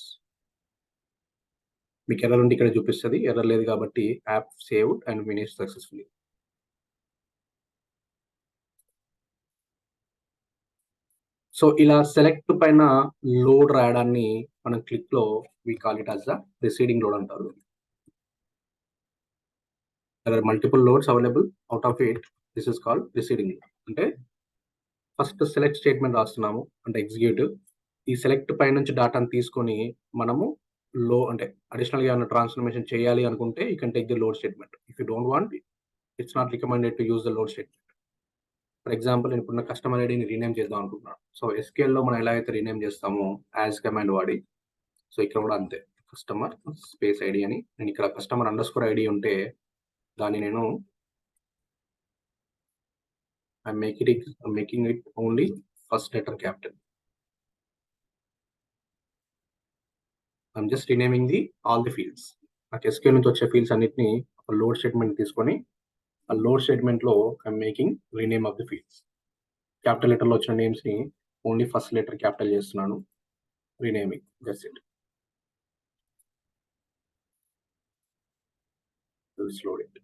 మీకు ఎర్రర్ ఉంటే ఇక్కడ చూపిస్తుంది, ఎర్రర్ లేదు కాబట్టి app saved and finished successfully. So ఇలా సెలెక్ట్ పైన లోడ్ రాయడాన్ని మనం క్లిక్ లో we call it as the receding load అంటారు. there are multiple loads available, out of it this is called receding load. అంటే ఫస్ట్ సెలెక్ట్ స్టేట్మెంట్ రాస్తున్నాము అంటే executive, ఈ సెలెక్ట్ పై నుంచి డాటాను తీసుకొని మనము అంటే అడిషనల్ గా ఏమైనా ట్రాన్స్ఫర్మేషన్ చేయాలి అనుకుంటే you can take the load statement. If you don't want, it's not recommended to use the load statement. For example నేను ఇప్పుడు కస్టమర్ ఐడిని రీనేమ్ చేద్దాం అనుకుంటున్నాను. సో SQL లో మనం ఎలా అయితే రీనేమ్ చేస్తామో యాజ్ కమాండ్ వాడి, సో ఇక్కడ కూడా అంతే కస్టమర్ స్పేస్ ఐడి అని. నేను ఇక్కడ కస్టమర్ అండర్స్కోర్ ఐడి ఉంటే దాన్ని నేను I'm making it only first letter capital. I'm just renaming all the fields. నాకు SQL నుంచి వచ్చే ఫీల్డ్స్ అన్నిటిని ఒక లోడ్ స్టేట్మెంట్ తీసుకొని ఆ లోడ్ స్టేట్మెంట్ లో I'm making rename of the fields. Capital letter లో వచ్చిన నేమ్స్ ని ఓన్లీ ఫస్ట్ లెటర్ క్యాపిటల్ చేస్తున్నాను, renaming. That's it. Let's load it.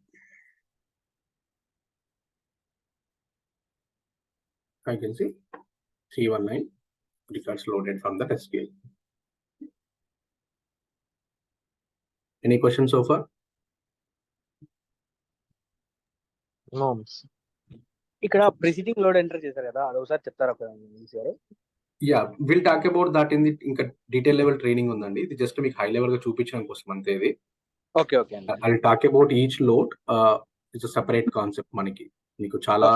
I can see 319 records loaded from the SQL. Any questions so far? No. ఇక్కడ preceding load enter చేశారు కదా, అది ఒకసారి చెప్తారా sir? Yeah, will talk about that in the ఇంకా detail level training ఉందండి. ఇది just మీకు హై లెవెల్ గా చూపించడం కోసం అంతే. ఇది ఓకే ఓకే అండి. I talk about each load. It's separate concept మనకి. మీకు చాలా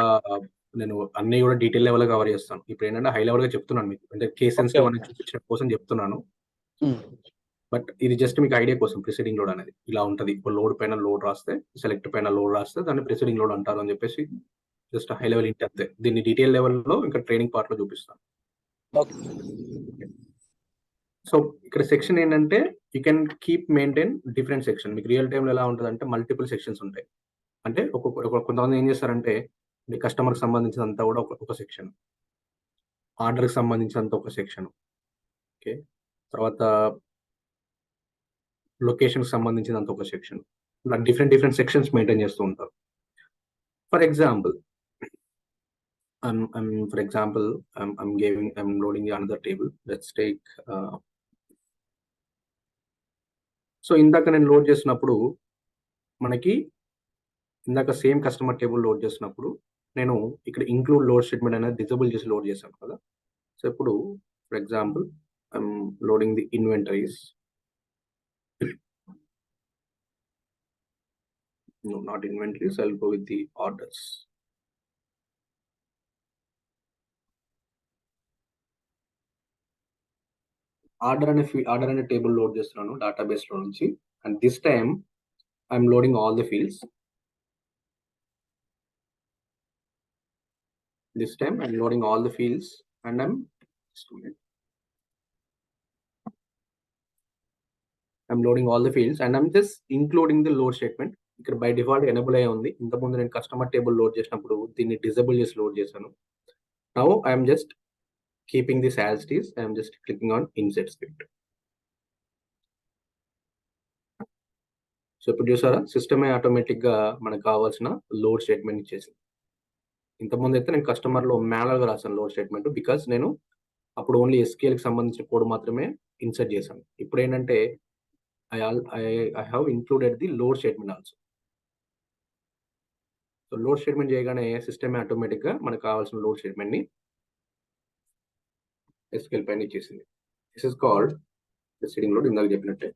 నేను అన్ని కూడా డీటెయిల్ లెవెల్ కవర్ చేస్తాను. ఇప్పుడు ఏంటంటే హై లెవెల్ గా చెప్తున్నాను మీకు, అంటే కేస్ సెన్సిటివ్ అని చూపించడం కోసం చెప్తున్నాను. బట్ ఇది జస్ట్ మీకు ఐడియా కోసం. ప్రిసీడింగ్ లోడ్ అనేది ఇలా ఉంటది. ఇప్పుడు లోడ్ పైన లోడ్ రాస్తే, సెలెక్ట్ పైన లోడ్ రాస్తే దాన్ని ప్రిసీడింగ్ లోడ్ అంటారు అని చెప్పేసి జస్ట్ హై లెవెల్ ఇంటి అంతే. దీన్ని డీటెయిల్ లెవెల్లో ఇంకా ట్రైనింగ్ పార్ట్ లో చూపిస్తాను. సో ఇక్కడ సెక్షన్ ఏంటంటే you can keep maintain different section. మీకు రియల్ టైంలో ఎలా ఉంటుంది అంటే మల్టిపుల్ సెక్షన్స్ ఉంటాయి. అంటే కొంతమంది ఏం చేస్తారంటే మీ కస్టమర్కి సంబంధించినంత కూడా ఒక సెక్షన్, ఆర్డర్కి సంబంధించినంత ఒక సెక్షన్, ఓకే, తర్వాత లొకేషన్కి సంబంధించినంత ఒక సెక్షన్, ఇలా డిఫరెంట్ సెక్షన్స్ మెయింటైన్ చేస్తూ ఉంటారు. For example I'm loading another table. Let's take so ఇందాక నేను లోడ్ చేసినప్పుడు మనకి ఇందాక సేమ్ కస్టమర్ టేబుల్ లోడ్ చేసినప్పుడు నేను ఇక్కడ ఇంక్లూడ్ లోడ్ స్టేట్మెంట్ అనేది డిజబుల్ చేసి లోడ్ చేశాను కదా. సో ఇప్పుడు for example I'm loading the inventories. No, not inventories. I'll go with the orders. Order అనే టేబుల్ లోడ్ చేస్తున్నాను డేటాబేస్ లో నుంచి. And this time I'm loading all the fields. This time I'm loading all the fields and I'm loading all the fields and I'm just including the load statement. ఇక్కడ by default enable అయ్యి ఉంది. ఇంతకుముందు నేను customer table load చేసినప్పుడు దీన్ని disable చేసి load చేశాను. Now I'm just keeping this as it is. I'm just clicking on INCET script. So ఇప్పుడు చూసారా, సిస్టమే ఆటోమేటిక్ గా మనకు కావాల్సిన లోడ్ స్టేట్మెంట్ ఇచ్చేసింది. ఇంతకుముందు అయితే నేను కస్టమర్లో మ్యానువల్గా రాశాను లోడ్ స్టేట్మెంట్, బికాస్ నేను అప్పుడు ఓన్లీ ఎస్క్యూఎల్కి సంబంధించిన కోడ్ మాత్రమే ఇన్సర్ట్ చేశాను. ఇప్పుడు ఏంటంటే I have included the load statement also. So load statement చేయగానే సిస్టమే ఆటోమేటిక్గా మనకు కావాల్సిన లోడ్ స్టేట్మెంట్ని ఎస్క్యూఎల్ పైన ఇచ్చేసింది. This is called preceding load. ఇందాక చెప్పినట్టే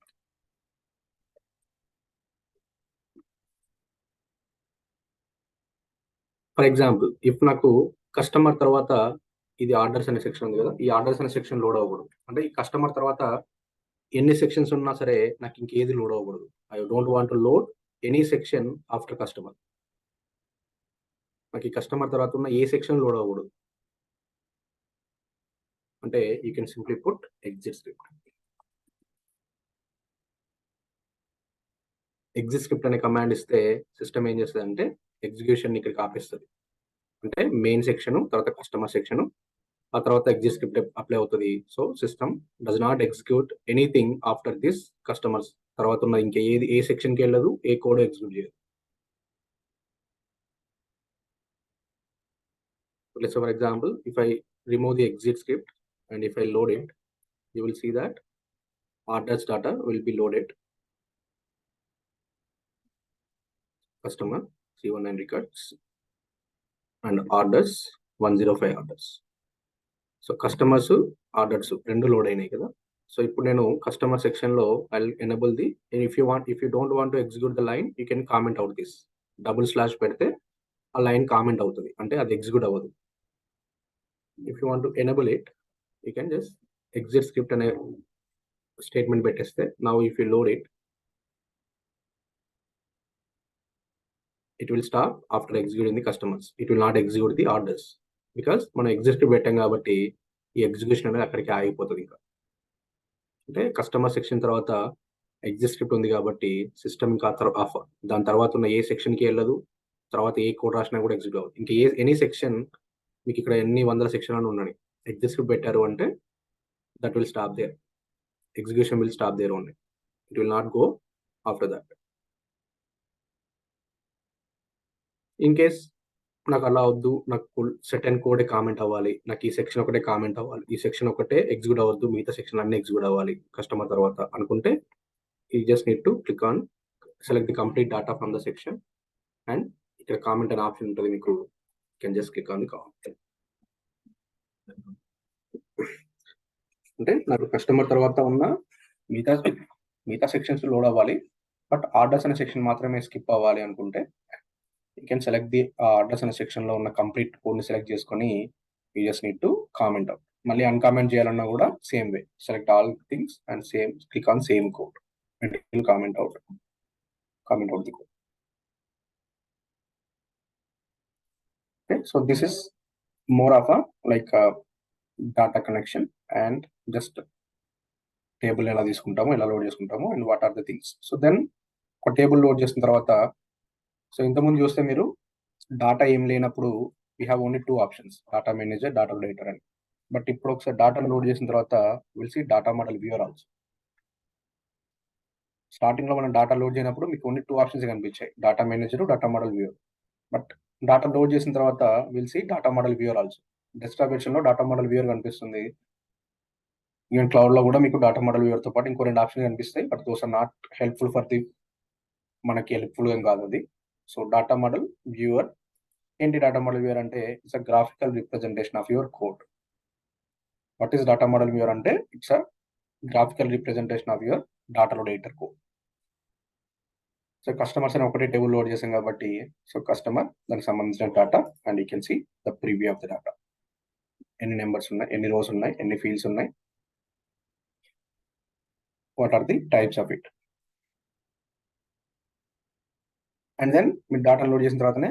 ఫర్ ఎగ్జాంపుల్ ఇఫ్ నాకు కస్టమర్ తర్వాత ఇది ఆర్డర్స్ అనే సెక్షన్ ఉంది కదా, ఈ ఆర్డర్స్ అనే సెక్షన్ లోడ్ అవ్వకూడదు. అంటే ఈ కస్టమర్ తర్వాత ఎన్ని సెక్షన్స్ ఉన్నా సరే నాకు ఇంకేది లోడ్ అవ్వకూడదు. I don't want to load any section after customer. నాకు ఈ కస్టమర్ తర్వాత ఉన్న ఏ సెక్షన్ లోడ్ అవ్వకూడదు అంటే you can simply put exit script. Exit script అనే కమాండ్ ఇస్తే సిస్టమ్ ఏం చేస్తుంది అంటే ఎగ్జిక్యూషన్ ఇక్కడికి ఆపేస్తుంది. అంటే మెయిన్ సెక్షన్ తర్వాత కస్టమర్ సెక్షన్, ఆ తర్వాత ఎగ్జిట్ స్క్రిప్ట్ అప్లై అవుతుంది. So system does not execute anything after this customers. తర్వాత ఉన్న ఇంకా ఏ సెక్షన్కి వెళ్ళదు, ఏ కోడ్ ఎగ్జిక్యూట్ చేయదు. Let's say for example, if I remove the exit script and if I load it, you will see that orders data will be loaded. Customer C19 records and orders 105 orders. So customers orders రెండు load అయినాయి కదా. So ఇప్పుడు నేను customer section లో I enable the if you don't want to execute the line you can comment out this. Double slash పెడితే ఆ line comment అవుతుంది, అంటే అది ఎగ్జిక్యూట్ అవ్వదు. If you want to enable it you can just exit script అనే statement పెట్టేస్తే now if you load it will stop after executing the customers. It will not execute the orders because మనం exit పెట్టాం కాబట్టి ఈ execution అనేది అక్కడికి ఆగిపోతుంది. ఇంకా అంటే కస్టమర్ సెక్షన్ తర్వాత ఎగ్జిట్ స్క్రిప్ట్ ఉంది కాబట్టి సిస్టమ్ ఇంకా దాని తర్వాత ఉన్న ఏ సెక్షన్కి వెళ్ళదు, తర్వాత ఏ కోడ్ రాసినా కూడా ఎగ్జిక్యూట్ అవ్వదు. ఇంకా ఎనీ సెక్షన్ మీకు ఇక్కడ ఎన్ని వందల సెక్షన్ అని ఉన్నాయి, ఎగ్జిట్ స్క్రిప్ట్ పెట్టారు అంటే that will stop there. Execution will stop there only. It will not go after that. In case నాకు అలా వద్దు, నాకు సెటన్ కోడే కామెంట్ అవ్వాలి, నాకు ఈ సెక్షన్ ఒకటే కామెంట్ అవ్వాలి, ఈ సెక్షన్ ఒకటే ఎగ్జిక్యూట్ అవ్వద్దు, మిగతా సెక్షన్ అన్ని ఎగ్జిక్యూట్ అవ్వాలి కస్టమర్ తర్వాత అనుకుంటే you just need to click on select the complete data from the section and ఇక్కడ కామెంట్ అనే ఆప్షన్ ఉంటుంది మీకు. Can just click on the count. అంటే నాకు కస్టమర్ తర్వాత ఉన్న మిగతా సెక్షన్స్ లోడ్ అవ్వాలి, బట్ ఆర్డర్స్ అనే సెక్షన్ మాత్రమే స్కిప్ అవ్వాలి అనుకుంటే you can select the orders అనే సెక్షన్లో ఉన్న కంప్లీట్ కోడ్ని సెలెక్ట్ చేసుకొని you just need to comment out. మళ్ళీ అన్కామెంట్ చేయాలన్నా కూడా same way, select all things and same click on same code and comment out the code. Okay, so this is more of a like a data connection and just table ఎలా తీసుకుంటాము, ఎలా load చేసుకుంటాము and what are the things. So then ఒక table load చేసిన తర్వాత, so ఇంతకుముందు చూస్తే మీరు డాటా ఏం లేనప్పుడు we have only 2 options, data manager, data writer అని. బట్ ఇప్పుడు ఒకసారి డాటా లోడ్ చేసిన తర్వాత will see data model viewer also. స్టార్టింగ్లో మనం డాటా లోడ్ చేయనప్పుడు మీకు ఓన్లీ 2 ఆప్షన్స్ కనిపించాయి, data manager, data model viewer. But data load చేసిన తర్వాత will see data model viewer also. Desktop వెర్షన్లో డాటా మోడల్ వ్యూయర్ కనిపిస్తుంది. ఈవెన్ క్లౌడ్లో కూడా మీకు డాటా మోడల్ వ్యూయర్తో పాటు ఇంకో 2 ఆప్షన్స్ కనిపిస్తాయి, but those are not helpful for the, మనకి హెల్ప్ఫుల్ ఏం కాదు అది. సో డాటా మోడల్ వ్యూయర్ ఏంటి? డాటా మోడల్ వ్యూయర్ అంటే it's a graphical representation of your code. What is data model viewer అంటే it's a graphical representation of your data load editor code. So customers అని ఒకటే table load చేసాం కాబట్టి, so customer దానికి సంబంధించిన data and you can see the preview of the data. ఎన్ని numbers ఉన్నాయి, ఎన్ని రోస్ ఉన్నాయి, ఎన్ని ఫీల్డ్స్ ఉన్నాయి, what are the types of it. And then మీరు డాటా లోడ్ చేసిన తర్వాతనే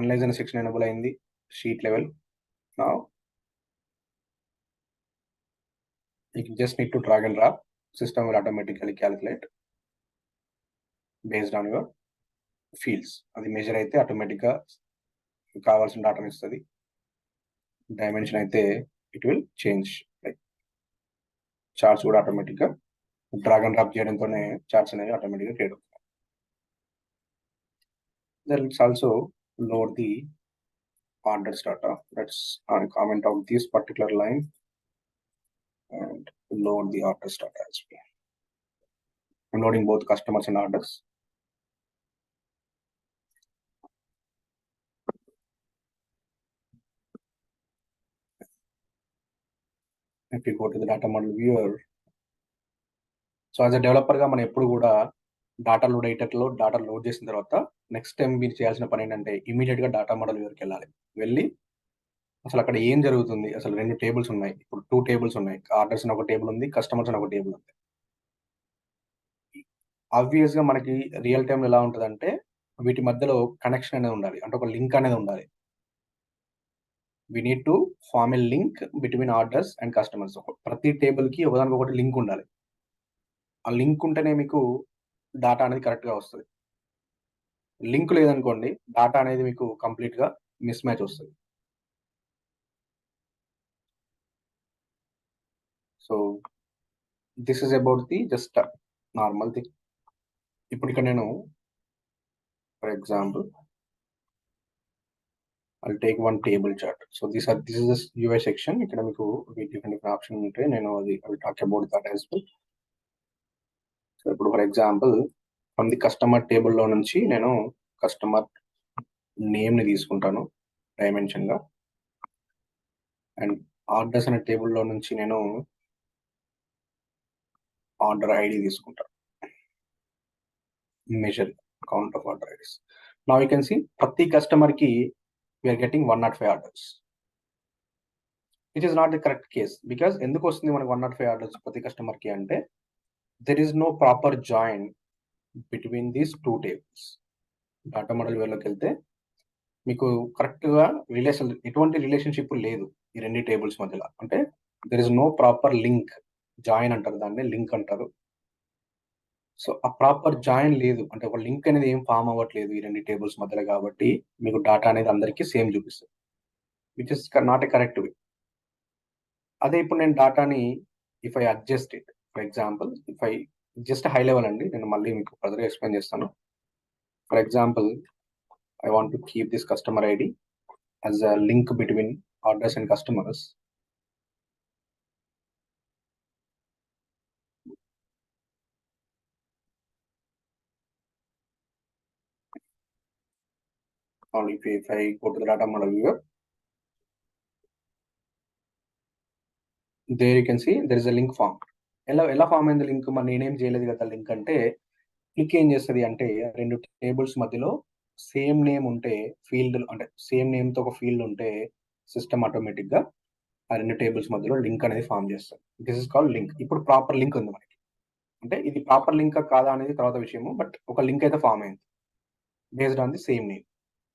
అనలైజ్ అనే సెక్షన్ ఎనబుల్ అయింది, sheet level. Now you just need to drag and drop. System will automatically calculate based on your fields. అది measure అయితే ఆటోమేటిక్గా కావాల్సిన డాటాని ఇస్తుంది. డైమెన్షన్ అయితే it will change. Like charts కూడా ఆటోమేటిక్గా డ్రాగ్ అండ్ డ్రాప్ చేయడంతోనే చార్ట్స్ అనేవి ఆటోమేటిక్గా క్రియేట్ అవుతాయి. Then it's also load the orders data. Let's comment out this particular line and load the orders data as well. I'm loading both customers and orders. If you go to the data model viewer, so as a developer గా మనం ఎప్పుడు కూడా data లోడేటర్లో data load చేసిన తర్వాత next time మీరు చేయాల్సిన పని ఏంటంటే ఇమీడియట్గా డాటా మోడల్ వ్యూవర్కి వెళ్ళాలి. వెళ్ళి అసలు అక్కడ ఏం జరుగుతుంది, అసలు 2 టేబుల్స్ ఉన్నాయి, ఇప్పుడు 2 టేబుల్స్ ఉన్నాయి, ఆర్డర్స్ అని ఒక టేబుల్ ఉంది, కస్టమర్స్ అని ఒక టేబుల్ ఉంది. ఆబ్వియస్గా మనకి రియల్ టైంలో ఎలా ఉంటుందంటే వీటి మధ్యలో కనెక్షన్ అనేది ఉండాలి, అంటే ఒక లింక్ అనేది ఉండాలి. we need to form a link between orders and customers. ప్రతి టేబుల్కి ఒకదానికొకటి లింక్ ఉండాలి. ఆ లింక్ ఉంటేనే మీకు డాటా అనేది కరెక్ట్గా వస్తుంది. లింక్ లేదనుకోండి డాటా అనేది మీకు కంప్లీట్గా మిస్ మ్యాచ్ వస్తుంది. So this is about the just normal thing. ఇప్పుడు ఇక్కడ నేను for example I'll take one table chart. So this is this UI section. ఇక్కడ మీకు different ఆప్షన్ ఉంటే నేను అది I will talk about that as well. So ఇప్పుడు for example from the customer టేబుల్లో నుంచి నేను కస్టమర్ నేమ్ని తీసుకుంటాను డైమెన్షన్గా, అండ్ ఆర్డర్స్ అనే టేబుల్లో నుంచి నేను ఆర్డర్ ఐడి తీసుకుంటాను, measure count of order IDs. Now you can see ప్రతి కస్టమర్కి we're getting 105 orders. It is not the correct case, because ఎందుకు వస్తుంది మనకు 105 ఆర్డర్స్ ప్రతి కస్టమర్కి అంటే there is no proper join between these 2 tables. Data model వేలోకి వెళ్తే మీకు కరెక్ట్గా ఎటువంటి రిలేషన్షిప్ లేదు ఈ 2 టేబుల్స్ మధ్యలో. అంటే there is no proper link, join అంటారు దాన్ని, లింక్ అంటారు. సో ఆ ప్రాపర్ జాయిన్ లేదు, అంటే ఒక లింక్ అనేది ఏం ఫామ్ అవ్వట్లేదు ఈ 2 టేబుల్స్ మధ్యలో, కాబట్టి మీకు డాటా అనేది అందరికీ సేమ్ చూపిస్తుంది, which is not a correct way. అదే ఇప్పుడు నేను డాటాని if I adjust it, for example if I just high level అండి, నేను మళ్ళీ మీకు ఫర్దర్గా ఎక్స్ప్లెయిన్ చేస్తాను. For example I want to keep this customer ID as a link between orders and customers. only if I go to the data model viewer, there you can see there is a link form. ఎలా form అయింది link? మరి నేనేం చేయలేదు కదా link అంటే, click ఏం చేస్తుంది అంటే, రెండు టేబుల్స్ మధ్యలో సేమ్ నేమ్ ఉంటే ఫీల్డ్, అంటే సేమ్ నేమ్తో ఒక ఫీల్డ్ ఉంటే సిస్టమ్ ఆటోమేటిక్గా ఆ రెండు టేబుల్స్ మధ్యలో లింక్ అనేది ఫామ్ చేస్తుంది. This is called link. ఇప్పుడు ప్రాపర్ లింక్ ఉంది మనకి. అంటే ఇది ప్రాపర్ లింక్ కాదా అనేది తర్వాత విషయము, బట్ ఒక లింక్ అయితే ఫామ్ అయింది based on the same name.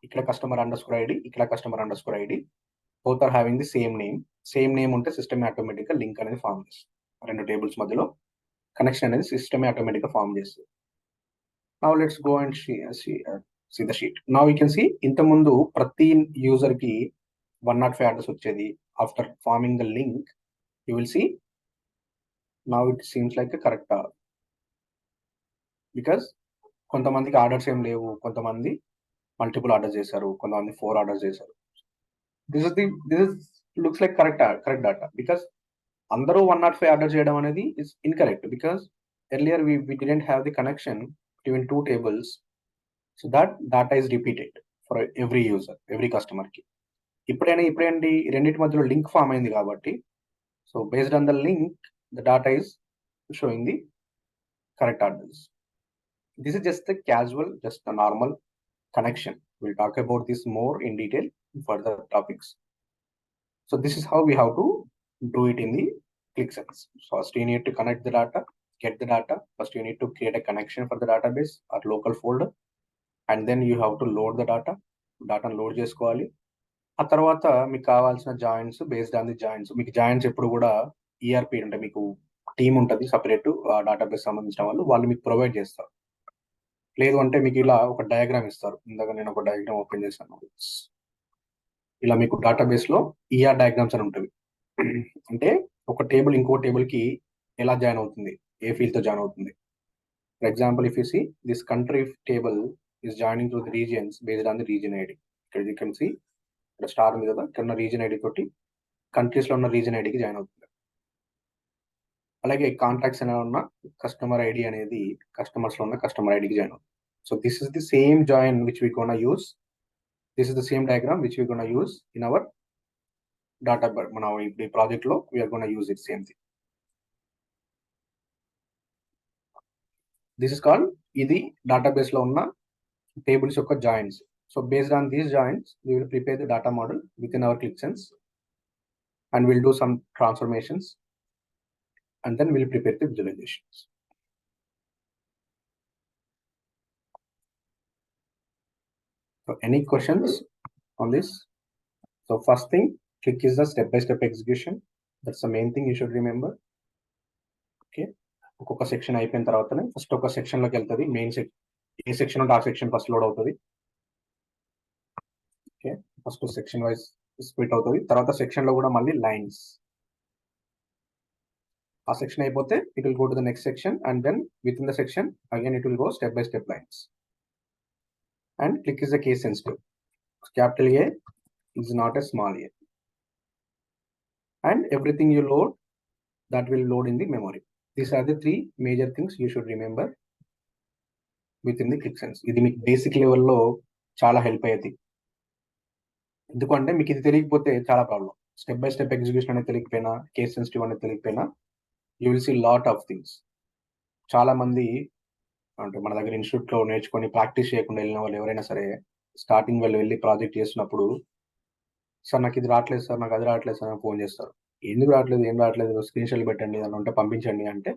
ఇక్కడ కస్టమర్ అండర్స్కోర్ ఐడి, ఇక్కడ customer underscore ID, both are having the same name. Same name ఉంటే సిస్టమ్ ఆటోమేటిక్గా లింక్ అనేది ఫామ్ చేస్తుంది. రెండు టేబుల్స్ మధ్యలో కనెక్షన్ అనేది సిస్టమ్ ఆటోమేటిక్గా ఫామ్ చేస్తుంది. Now let's go and see the sheet. Now you can see ఇంతకుముందు ప్రతి యూజర్కి 105 ఆర్డర్స్ వచ్చేది. After forming the link you will see now it seems like a correct order, because కొంతమందికి orders ఏం లేవు, కొంతమంది మల్టిపుల్ ఆర్డర్స్ చేశారు, కొంతమంది 4 ఆర్డర్స్ చేశారు. This looks like correct data, because అందరూ 105 ఆర్డర్ చేయడం అనేది is incorrect, because earlier we didn't have the connection between two tables, so that data is repeated for every user, every customer కి. ఇప్పుడేంటి రెండింటి మధ్యలో లింక్ ఫామ్ అయింది కాబట్టి, so based on the link the data is showing the correct orders. This is just a normal connection. We'll talk about this more in detail in further topics. So this is how we have to do it in the QlikSense. So first you need to connect the data, get the data. First you need to create a connection for the database or local folder, and then you have to load the data load చేసుకోవాలి. ఆ తర్వాత మీకు కావాల్సిన joints, based on the joints, మీకు joints ఎప్పుడు కూడా ERP అంటే మీకు టీమ్ ఉంటుంది సపరేట్ డేటాబేస్ సంబంధించిన వాళ్ళు మీకు ప్రొవైడ్ చేస్తారు. లేదు అంటే మీకు ఇలా ఒక డయాగ్రామ్ ఇస్తారు. ఇందాక నేను ఒక డయాగ్రామ్ ఓపెన్ చేశాను. ఇలా మీకు డేటాబేస్లో ఈఆర్ డయాగ్రామ్స్ అని ఉంటుంది. అంటే ఒక టేబుల్ ఇంకో టేబుల్కి ఎలా జాయిన్ అవుతుంది, ఏ ఫీల్డ్తో జాయిన్ అవుతుంది. For example if you see this country table is joining to the regions based on the region ID. ఇక్కడ యూ కెన్ సీ ఇక్కడ స్టార్ ఉంది కదా, ఇక్కడ ఉన్న రీజియన్ ఐడి తోటి కంట్రీస్లో ఉన్న రీజియన్ ఐడికి జాయిన్ అవుతుంది. అలాగే కాంటాక్ట్స్ అనేవి ఉన్న కస్టమర్ ఐడి అనేది కస్టమర్స్లో ఉన్న కస్టమర్ ఐడికి జాయిన్ అవుతుంది. So this is the same join which we gonna use. This is the same diagram which we're going to use in our data. Now in the project lo we are going to use it same thing. This is called idi database lo unna tables yokka joins. So based on these joins we will prepare the data model within our QlikSense, and we'll do some transformations, and then we'll prepare the visualizations. So any questions on this? So first thing, Qlik is the step-by-step execution. That's the main thing you should remember. Okay, ఒక్కొక్క section అయిపోయిన తర్వాతనే first ఒక section లోకి వెళ్తుంది. Main ఏ section ఉంటే ఆ section first load అవుతుంది. Okay, first section wise split అవుతుంది. తర్వాత సెక్షన్ లో కూడా మళ్ళీ లైన్స్. ఆ సెక్షన్ అయిపోతే it will go to the next section, and then with in the section again it will go step by step lines. And Qlik is a case sensitive. Capital A is not a small a. And everything you load, that will load in the memory. These are the three major things you should remember within the QlikSense. ఇది మీకు basic లెవెల్లో చాలా help అయ్యేది. ఎందుకంటే మీకు ఇది తెలియకపోతే చాలా problem. Step by step execution అనేది తెలియకపోయినా, కేస్ సెన్సిటివ్ అనేది తెలియకపోయినా, you will see lot of things. చాలా మంది అంటే మన దగ్గర ఇన్స్టిట్యూట్లో నేర్చుకొని ప్రాక్టీస్ చేయకుండా వెళ్ళిన వాళ్ళు ఎవరైనా సరే స్టార్టింగ్ వాళ్ళు వెళ్ళి ప్రాజెక్ట్ చేసినప్పుడు, సార్ నాకు ఇది రావట్లేదు సార్, నాకు అది రావట్లేదు సార్ అని ఫోన్ చేస్తారు. ఎందుకు రావట్లేదు, ఏం రావట్లేదు, స్క్రీన్ షాట్ పెట్టండి అని ఉంటే పంపించండి అంటే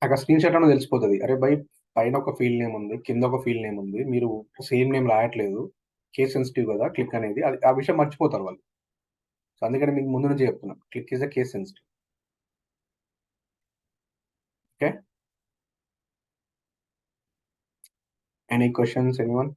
నాకు ఆ స్క్రీన్ షాట్ అనేది తెలిసిపోతుంది. అరే బై, పైన ఒక ఫీల్డ్ నేమ్ ఉంది, కింద ఒక ఫీల్డ్ నేమ్ ఉంది, మీరు సేమ్ నేమ్ రాయట్లేదు, కేస్ సెన్సిటివ్ కదా క్లిక్ అనేది, అది ఆ విషయం మర్చిపోతారు వాళ్ళు. సో అందుకని మీకు ముందు నుంచి చెప్తున్నాను, click is a case sensitive. Okay, any questions anyone?